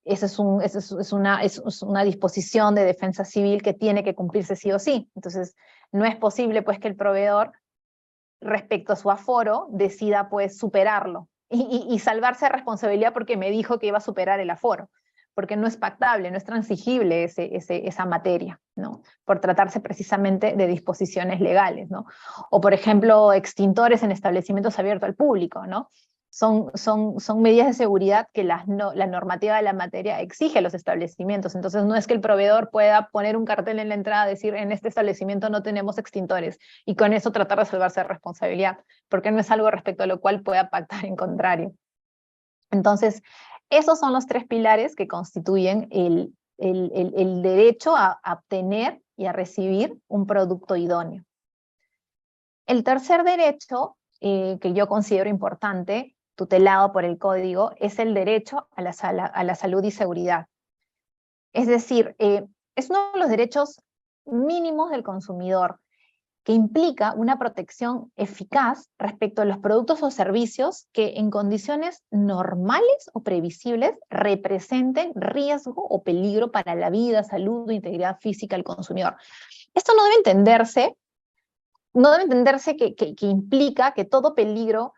Eso es una disposición de defensa civil que tiene que cumplirse sí o sí. Entonces, no es posible pues que el proveedor, respecto a su aforo, decida pues superarlo y salvarse de responsabilidad porque me dijo que iba a superar el aforo, porque no es pactable, no es transigible esa materia, ¿no? Por tratarse precisamente de disposiciones legales, ¿no? O por ejemplo, extintores en establecimientos abiertos al público, ¿no? son medidas de seguridad que la normativa de la materia exige a los establecimientos. Entonces no es que el proveedor pueda poner un cartel en la entrada, decir en este establecimiento no tenemos extintores, y con eso tratar de salvarse de responsabilidad, porque no es algo respecto a lo cual pueda pactar en contrario. Entonces, esos son los tres pilares que constituyen el derecho a obtener y a recibir un producto idóneo. El tercer derecho, que yo considero importante, tutelado por el Código, es el derecho a la salud y seguridad. Es decir, es uno de los derechos mínimos del consumidor, que implica una protección eficaz respecto a los productos o servicios que en condiciones normales o previsibles representen riesgo o peligro para la vida, salud o integridad física del consumidor. Esto no debe entenderse que implica que todo peligro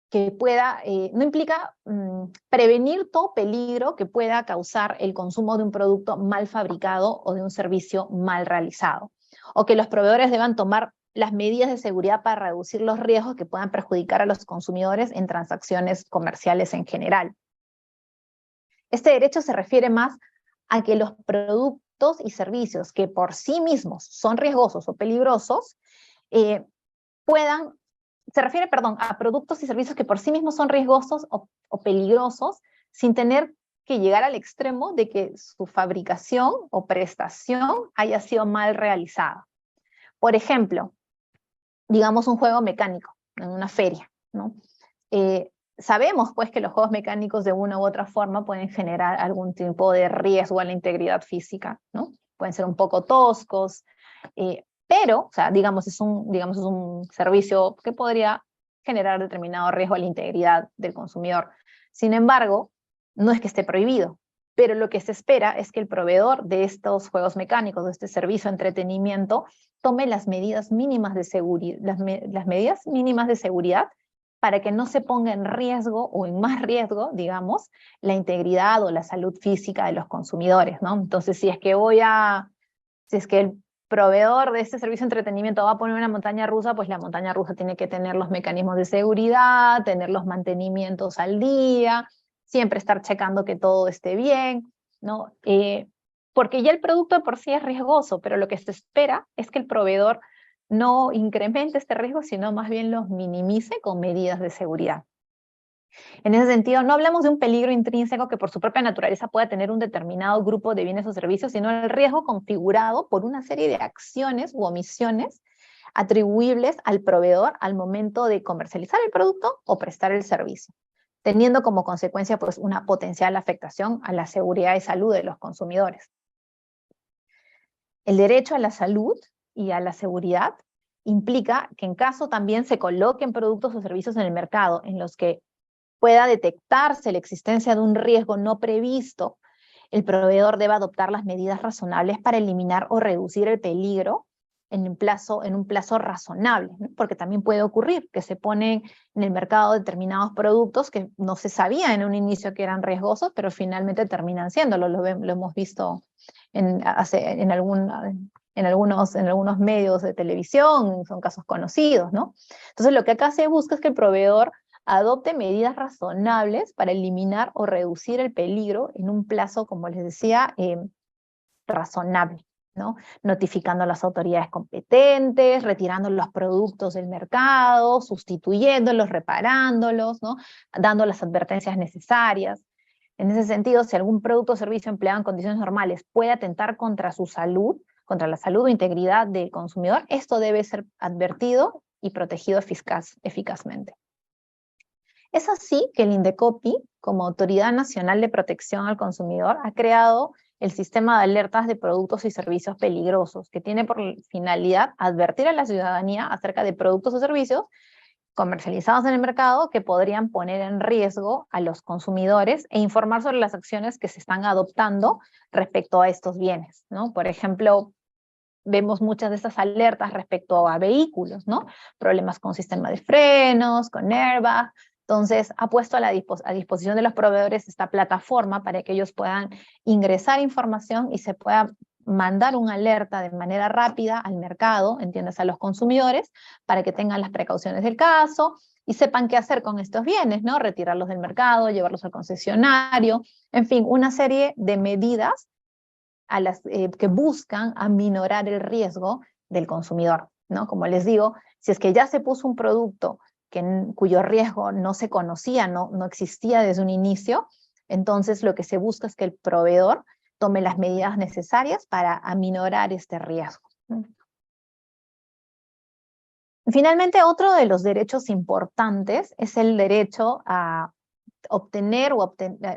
que pueda, no implica prevenir todo peligro que pueda causar el consumo de un producto mal fabricado o de un servicio mal realizado, o que los proveedores deban tomar las medidas de seguridad para reducir los riesgos que puedan perjudicar a los consumidores en transacciones comerciales en general. Este derecho se refiere más a que los productos y servicios que por sí mismos son riesgosos o peligrosos se refiere, a productos y servicios que por sí mismos son riesgosos o peligrosos, sin tener que llegar al extremo de que su fabricación o prestación haya sido mal realizada. Por ejemplo, digamos un juego mecánico en una feria, ¿no? Sabemos pues que los juegos mecánicos de una u otra forma pueden generar algún tipo de riesgo a la integridad física, ¿no? Pueden ser un poco toscos, pero, o sea, digamos es un servicio que podría generar determinado riesgo a la integridad del consumidor. Sin embargo, no es que esté prohibido, pero lo que se espera es que el proveedor de estos juegos mecánicos, de este servicio de entretenimiento, tome las medidas mínimas de seguridad, las medidas mínimas de seguridad para que no se ponga en riesgo o en más riesgo, digamos, la integridad o la salud física de los consumidores, ¿no? Entonces, si es que el proveedor de este servicio de entretenimiento va a poner una montaña rusa, pues la montaña rusa tiene que tener los mecanismos de seguridad, tener los mantenimientos al día, siempre estar checando que todo esté bien, ¿no? Porque ya el producto por sí es riesgoso, pero lo que se espera es que el proveedor no incremente este riesgo, sino más bien los minimice con medidas de seguridad. En ese sentido, no hablamos de un peligro intrínseco que por su propia naturaleza pueda tener un determinado grupo de bienes o servicios, sino el riesgo configurado por una serie de acciones u omisiones atribuibles al proveedor al momento de comercializar el producto o prestar el servicio, teniendo como consecuencia pues, una potencial afectación a la seguridad y salud de los consumidores. El derecho a la salud y a la seguridad implica que en caso también se coloquen productos o servicios en el mercado en los que pueda detectarse la existencia de un riesgo no previsto, el proveedor debe adoptar las medidas razonables para eliminar o reducir el peligro en un plazo razonable, ¿no? Porque también puede ocurrir que se ponen en el mercado determinados productos que no se sabía en un inicio que eran riesgosos, pero finalmente terminan siéndolo. Lo hemos visto en algunos medios de televisión, son casos conocidos, ¿no? Entonces lo que acá se busca es que el proveedor adopte medidas razonables para eliminar o reducir el peligro en un plazo, como les decía, razonable, ¿no? Notificando a las autoridades competentes, retirando los productos del mercado, sustituyéndolos, reparándolos, ¿no? Dando las advertencias necesarias. En ese sentido, si algún producto o servicio empleado en condiciones normales puede atentar contra su salud, contra la salud o integridad del consumidor, esto debe ser advertido y protegido eficazmente. Es así que el INDECOPI, como Autoridad Nacional de Protección al Consumidor, ha creado el sistema de alertas de productos y servicios peligrosos, que tiene por finalidad advertir a la ciudadanía acerca de productos o servicios comercializados en el mercado que podrían poner en riesgo a los consumidores e informar sobre las acciones que se están adoptando respecto a estos bienes, ¿no? Por ejemplo, vemos muchas de estas alertas respecto a vehículos, ¿no? Problemas con sistema de frenos, con airbag. Entonces, ha puesto a disposición de los proveedores esta plataforma para que ellos puedan ingresar información y se pueda mandar una alerta de manera rápida al mercado, entiendes, a los consumidores, para que tengan las precauciones del caso y sepan qué hacer con estos bienes, ¿no? Retirarlos del mercado, llevarlos al concesionario, en fin, una serie de medidas que buscan aminorar el riesgo del consumidor, ¿no? Como les digo, si es que ya se puso un producto cuyo riesgo no se conocía, no existía desde un inicio, entonces lo que se busca es que el proveedor tome las medidas necesarias para aminorar este riesgo. Finalmente, otro de los derechos importantes es el derecho a obtener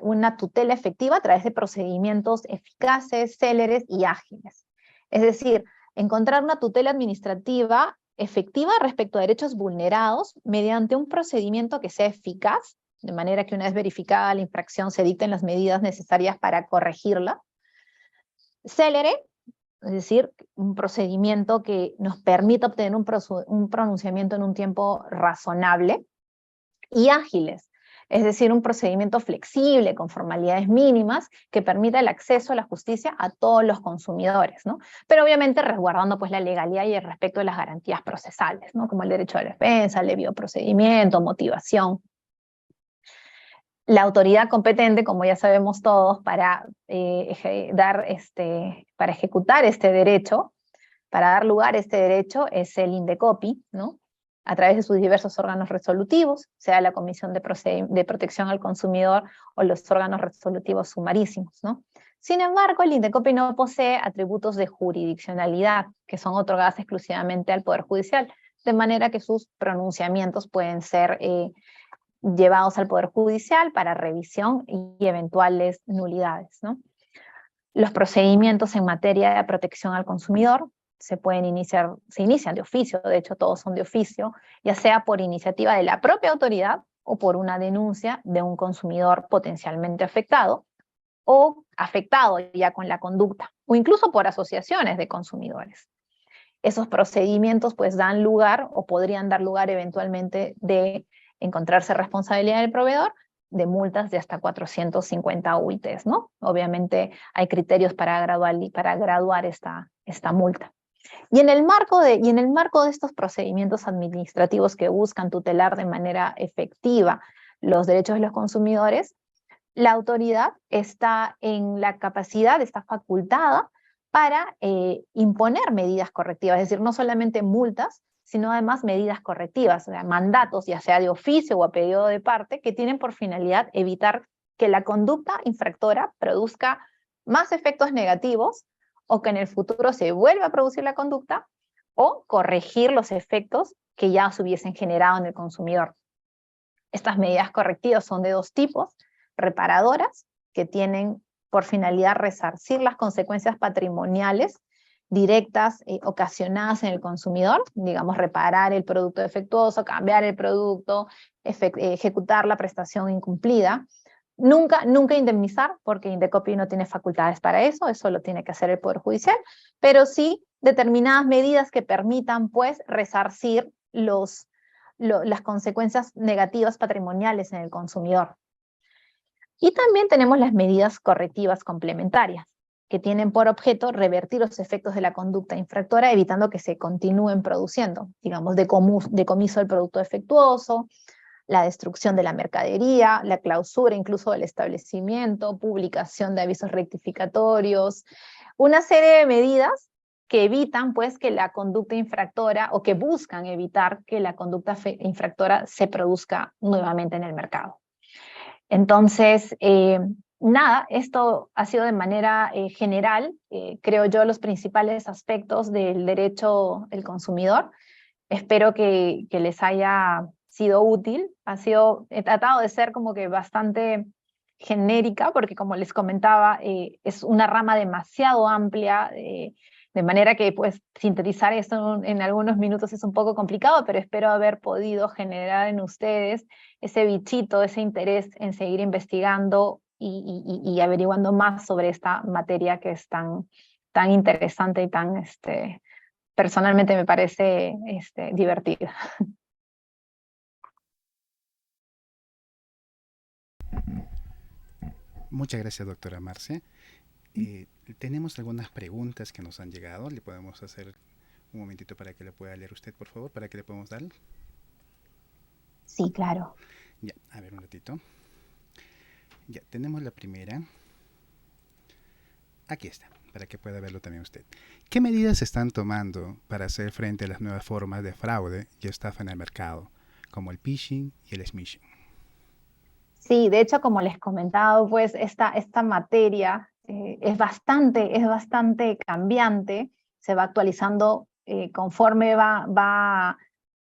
una tutela efectiva a través de procedimientos eficaces, céleres y ágiles. Es decir, encontrar una tutela administrativa efectiva respecto a derechos vulnerados mediante un procedimiento que sea eficaz, de manera que una vez verificada la infracción se dicten las medidas necesarias para corregirla. Célere, es decir, un procedimiento que nos permita obtener un pronunciamiento en un tiempo razonable. Y ágiles, es decir, un procedimiento flexible con formalidades mínimas que permita el acceso a la justicia a todos los consumidores, ¿no? Pero obviamente resguardando pues la legalidad y el respeto de las garantías procesales, ¿no? Como el derecho de defensa, el debido procedimiento, motivación. La autoridad competente, como ya sabemos todos, para ejecutar este derecho, para dar lugar a este derecho, es el INDECOPI, ¿no? A través de sus diversos órganos resolutivos, sea la Comisión de Protección al Consumidor o los órganos resolutivos sumarísimos, ¿no? Sin embargo, el INDECOPI no posee atributos de jurisdiccionalidad, que son otorgados exclusivamente al Poder Judicial, de manera que sus pronunciamientos pueden ser llevados al Poder Judicial para revisión y eventuales nulidades, ¿no? Los procedimientos en materia de protección al consumidor se inician de oficio, de hecho todos son de oficio, ya sea por iniciativa de la propia autoridad o por una denuncia de un consumidor potencialmente afectado o afectado ya con la conducta, o incluso por asociaciones de consumidores. Esos procedimientos pues dan lugar o podrían dar lugar eventualmente de encontrarse responsabilidad del proveedor de multas de hasta 450 UITs, ¿no? Obviamente hay criterios para graduar esta multa. Y en el marco de estos procedimientos administrativos que buscan tutelar de manera efectiva los derechos de los consumidores, la autoridad está en la capacidad, está facultada para imponer medidas correctivas, es decir, no solamente multas, sino además medidas correctivas, o sea, mandatos, ya sea de oficio o a pedido de parte, que tienen por finalidad evitar que la conducta infractora produzca más efectos negativos o que en el futuro se vuelva a producir la conducta o corregir los efectos que ya se hubiesen generado en el consumidor. Estas medidas correctivas son de dos tipos: reparadoras, que tienen por finalidad resarcir las consecuencias patrimoniales directas ocasionadas en el consumidor, digamos, reparar el producto defectuoso, cambiar el producto, ejecutar la prestación incumplida. Nunca indemnizar, porque Indecopi no tiene facultades para eso lo tiene que hacer el Poder Judicial, pero sí determinadas medidas que permitan, pues, resarcir las consecuencias negativas patrimoniales en el consumidor. Y también tenemos las medidas correctivas complementarias, que tienen por objeto revertir los efectos de la conducta infractora, evitando que se continúen produciendo, digamos, decomiso del producto defectuoso, la destrucción de la mercadería, la clausura incluso del establecimiento, publicación de avisos rectificatorios, una serie de medidas que evitan pues que la conducta infractora, o que buscan evitar que la conducta infractora se produzca nuevamente en el mercado. Entonces, nada, esto ha sido de manera general, creo yo, los principales aspectos del derecho del consumidor. Espero que les haya sido útil. He tratado de ser como que bastante genérica, porque como les comentaba, es una rama demasiado amplia, de manera que pues sintetizar esto en algunos minutos es un poco complicado, pero espero haber podido generar en ustedes ese bichito, ese interés en seguir investigando y averiguando más sobre esta materia que es tan interesante y tan, personalmente me parece divertida. Muchas gracias, doctora Marce. Tenemos algunas preguntas que nos han llegado. Le podemos hacer un momentito para que le pueda leer usted, por favor, para que le podamos dar. Sí, claro. Ya, a ver un ratito. Ya, tenemos la primera. Aquí está, para que pueda verlo también usted. ¿Qué medidas se están tomando para hacer frente a las nuevas formas de fraude y estafa en el mercado, como el phishing y el smishing? Sí, de hecho, como les comentaba, pues esta materia es bastante cambiante, se va actualizando conforme va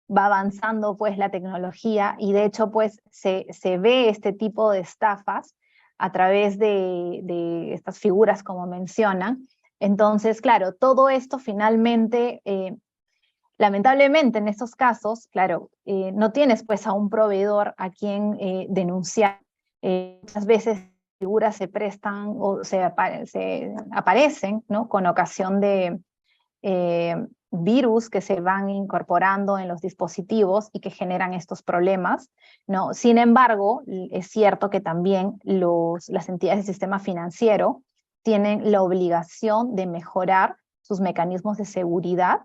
avanzando pues la tecnología y de hecho pues se ve este tipo de estafas a través de estas figuras como mencionan. Entonces, claro, todo esto finalmente, lamentablemente en estos casos, claro, no tienes pues a un proveedor a quien denunciar. Muchas veces figuras se prestan o se aparecen, ¿no? Con ocasión de eh, virus que se van incorporando en los dispositivos y que generan estos problemas, ¿no? Sin embargo, es cierto que también las entidades del sistema financiero tienen la obligación de mejorar sus mecanismos de seguridad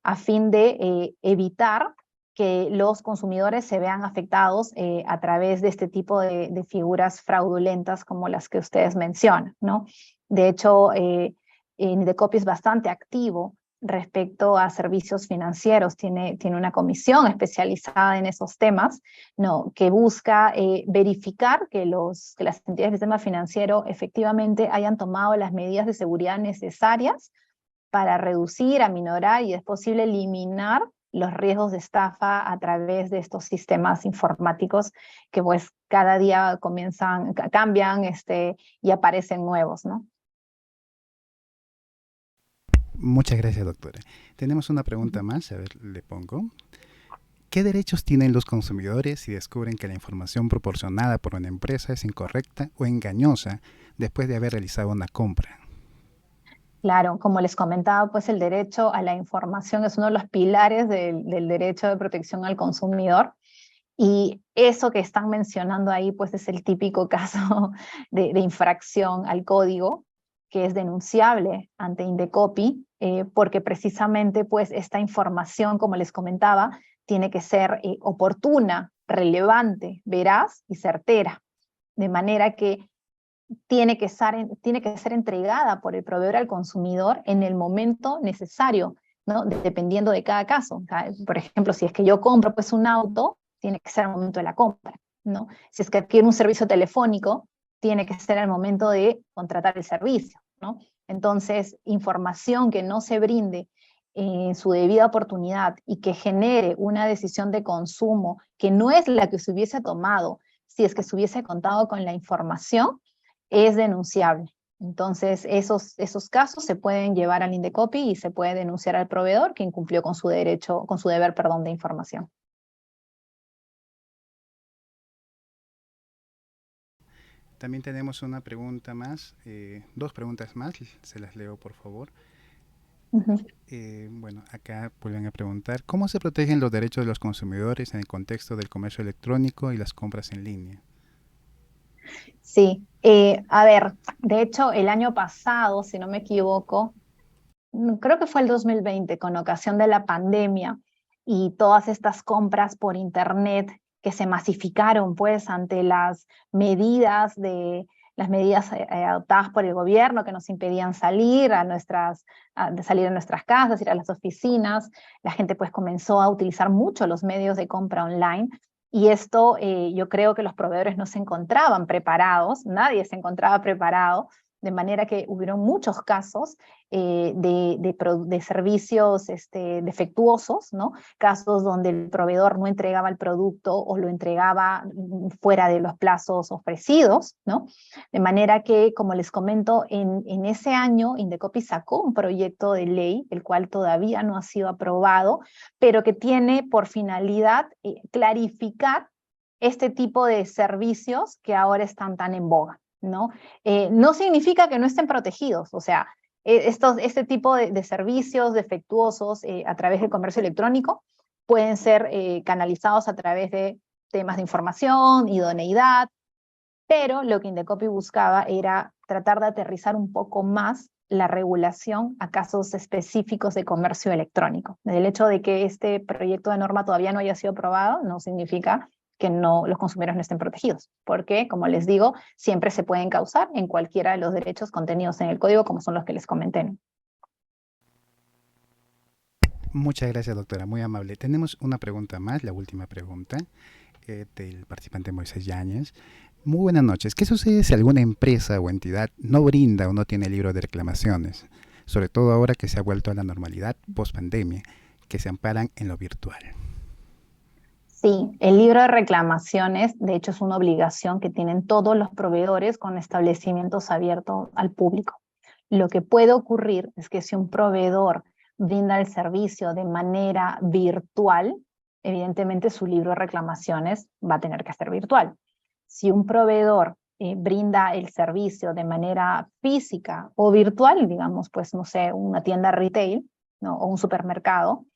a fin de evitar que los consumidores se vean afectados a través de este tipo de figuras fraudulentas como las que ustedes mencionan, ¿no? De hecho, Indecopy es bastante activo respecto a servicios financieros, tiene una comisión especializada en esos temas, ¿no? Que busca verificar que las entidades del sistema financiero efectivamente hayan tomado las medidas de seguridad necesarias para reducir, aminorar y es posible eliminar los riesgos de estafa a través de estos sistemas informáticos que pues cada día cambian y aparecen nuevos, ¿no? Muchas gracias, doctora. Tenemos una pregunta más, a ver, le pongo. ¿Qué derechos tienen los consumidores si descubren que la información proporcionada por una empresa es incorrecta o engañosa después de haber realizado una compra? Claro, como les comentaba, pues el derecho a la información es uno de los pilares del derecho de protección al consumidor. Y eso que están mencionando ahí, pues es el típico caso de infracción al código, que es denunciable ante Indecopy, porque precisamente pues esta información, como les comentaba, tiene que ser oportuna, relevante, veraz y certera, de manera que tiene que ser entregada por el proveedor al consumidor en el momento necesario, ¿no? Dependiendo de cada caso. Por ejemplo, si es que yo compro pues un auto, tiene que ser al momento de la compra, ¿no? Si es que adquiero un servicio telefónico, tiene que ser al momento de contratar el servicio, ¿no? Entonces, información que no se brinde en su debida oportunidad y que genere una decisión de consumo que no es la que se hubiese tomado si es que se hubiese contado con la información, es denunciable. Entonces, esos casos se pueden llevar al Indecopy y se puede denunciar al proveedor que incumplió con su derecho, con su deber, perdón, de información. También tenemos una pregunta más, dos preguntas más, se las leo por favor. Ujú. Bueno, acá vuelven a preguntar, ¿cómo se protegen los derechos de los consumidores en el contexto del comercio electrónico y las compras en línea? Sí, a ver, de hecho, el año pasado, si no me equivoco, creo que fue el 2020, con ocasión de la pandemia y todas estas compras por internet que se masificaron pues ante las medidas adoptadas por el gobierno que nos impedían salir de salir a nuestras casas, ir a las oficinas. La gente pues comenzó a utilizar mucho los medios de compra online. Y esto yo creo que los proveedores no se encontraban preparados, nadie se encontraba preparado, de manera que hubieron muchos casos de servicios defectuosos, ¿no? Casos donde el proveedor no entregaba el producto o lo entregaba fuera de los plazos ofrecidos, ¿no? De manera que, como les comento, en ese año Indecopy sacó un proyecto de ley, el cual todavía no ha sido aprobado, pero que tiene por finalidad clarificar este tipo de servicios que ahora están tan en boga, ¿no? No significa que no estén protegidos, o sea, este tipo de servicios defectuosos a través del comercio electrónico pueden ser canalizados a través de temas de información, idoneidad, pero lo que Indecopy buscaba era tratar de aterrizar un poco más la regulación a casos específicos de comercio electrónico. El hecho de que este proyecto de norma todavía no haya sido aprobado no significa que los consumidores no estén protegidos, porque, como les digo, siempre se pueden causar en cualquiera de los derechos contenidos en el código, como son los que les comenté, ¿no? Muchas gracias, doctora, muy amable. Tenemos una pregunta más, la última pregunta, del participante Moisés Yáñez. Muy buenas noches. ¿Qué sucede si alguna empresa o entidad no brinda o no tiene libro de reclamaciones? Sobre todo ahora que se ha vuelto a la normalidad post-pandemia, que se amparan en lo virtual. Sí, el libro de reclamaciones, de hecho, es una obligación que tienen todos los proveedores con establecimientos abiertos al público. Lo que puede ocurrir es que si un proveedor brinda el servicio de manera virtual, evidentemente su libro de reclamaciones va a tener que ser virtual. Si un proveedor brinda el servicio de manera física o virtual, digamos, pues no sé, una tienda retail, ¿no? O un supermercado,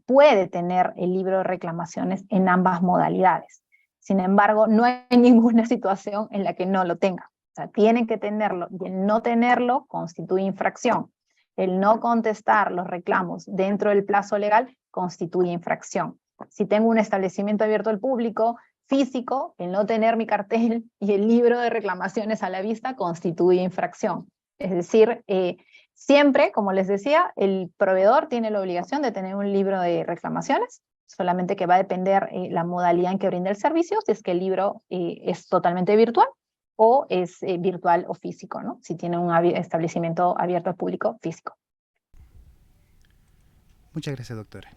puede tener el libro de reclamaciones en ambas modalidades. Sin embargo, no hay ninguna situación en la que no lo tenga. O sea, tienen que tenerlo, y el no tenerlo constituye infracción. El no contestar los reclamos dentro del plazo legal constituye infracción. Si tengo un establecimiento abierto al público, físico, el no tener mi cartel y el libro de reclamaciones a la vista constituye infracción. Es decir, siempre, como les decía, el proveedor tiene la obligación de tener un libro de reclamaciones, solamente que va a depender la modalidad en que brinda el servicio, si es que el libro es totalmente virtual o es virtual o físico, ¿no? Si tiene un establecimiento abierto al público físico. Muchas gracias, doctora.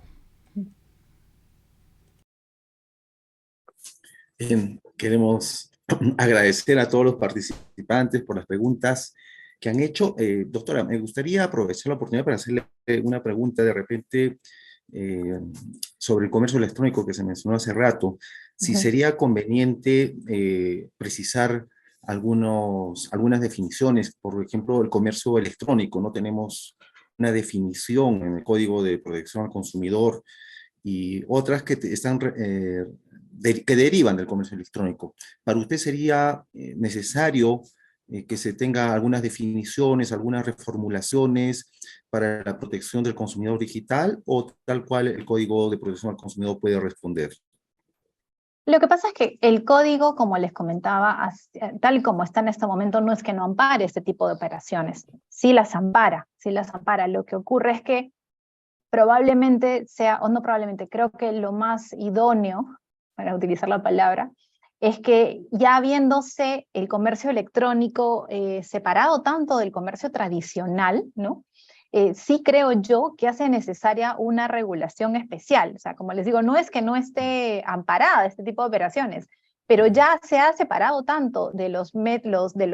Queremos agradecer a todos los participantes por las preguntas que han hecho. Doctora, me gustaría aprovechar la oportunidad para hacerle una pregunta de repente sobre el comercio electrónico que se mencionó hace rato. Si sería conveniente precisar algunas definiciones, por ejemplo, el comercio electrónico, no tenemos una definición en el Código de Protección al Consumidor y otras que que derivan del comercio electrónico. ¿Para usted sería necesario que se tenga algunas definiciones, algunas reformulaciones para la protección del consumidor digital o tal cual el Código de Protección al Consumidor puede responder? Lo que pasa es que el código, como les comentaba, tal como está en este momento, no es que no ampare este tipo de operaciones. Sí las ampara, sí las ampara. Lo que ocurre es que probablemente sea, o no probablemente, creo que lo más idóneo, para utilizar la palabra, es que ya habiéndose el comercio electrónico separado tanto del comercio tradicional, ¿no? Sí creo yo que hace necesaria una regulación especial. O sea, como les digo, no es que no esté amparada este tipo de operaciones, pero ya se ha separado tanto de los métodos, de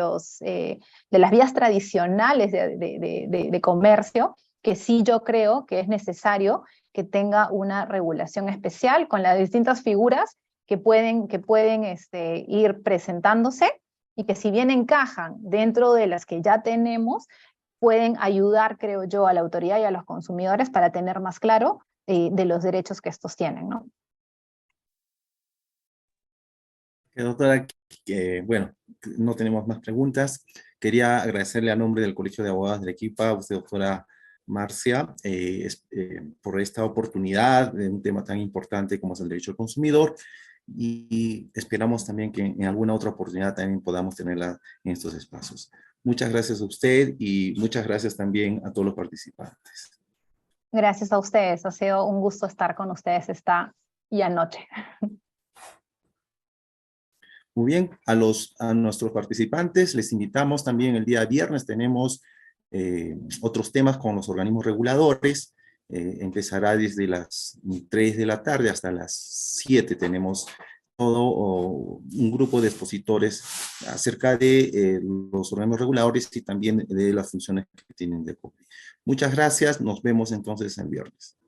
las vías tradicionales de comercio, que sí yo creo que es necesario que tenga una regulación especial con las distintas figuras que pueden ir presentándose y que si bien encajan dentro de las que ya tenemos, pueden ayudar, creo yo, a la autoridad y a los consumidores para tener más claro de los derechos que estos tienen, ¿no? Doctora, bueno, no tenemos más preguntas. Quería agradecerle a nombre del Colegio de Abogados de Arequipa a usted, doctora Marcia, por esta oportunidad de un tema tan importante como es el derecho al consumidor y esperamos también que en alguna otra oportunidad también podamos tenerla en estos espacios. Muchas gracias a usted y muchas gracias también a todos los participantes. Gracias a ustedes, ha sido un gusto estar con ustedes esta y anoche. Muy bien, a nuestros participantes les invitamos también el día viernes, tenemos otros temas con los organismos reguladores, empezará desde las 3 de la tarde hasta las 7, tenemos todo un grupo de expositores acerca de los organismos reguladores y también de las funciones que tienen de cumplir. Muchas gracias, nos vemos entonces el viernes.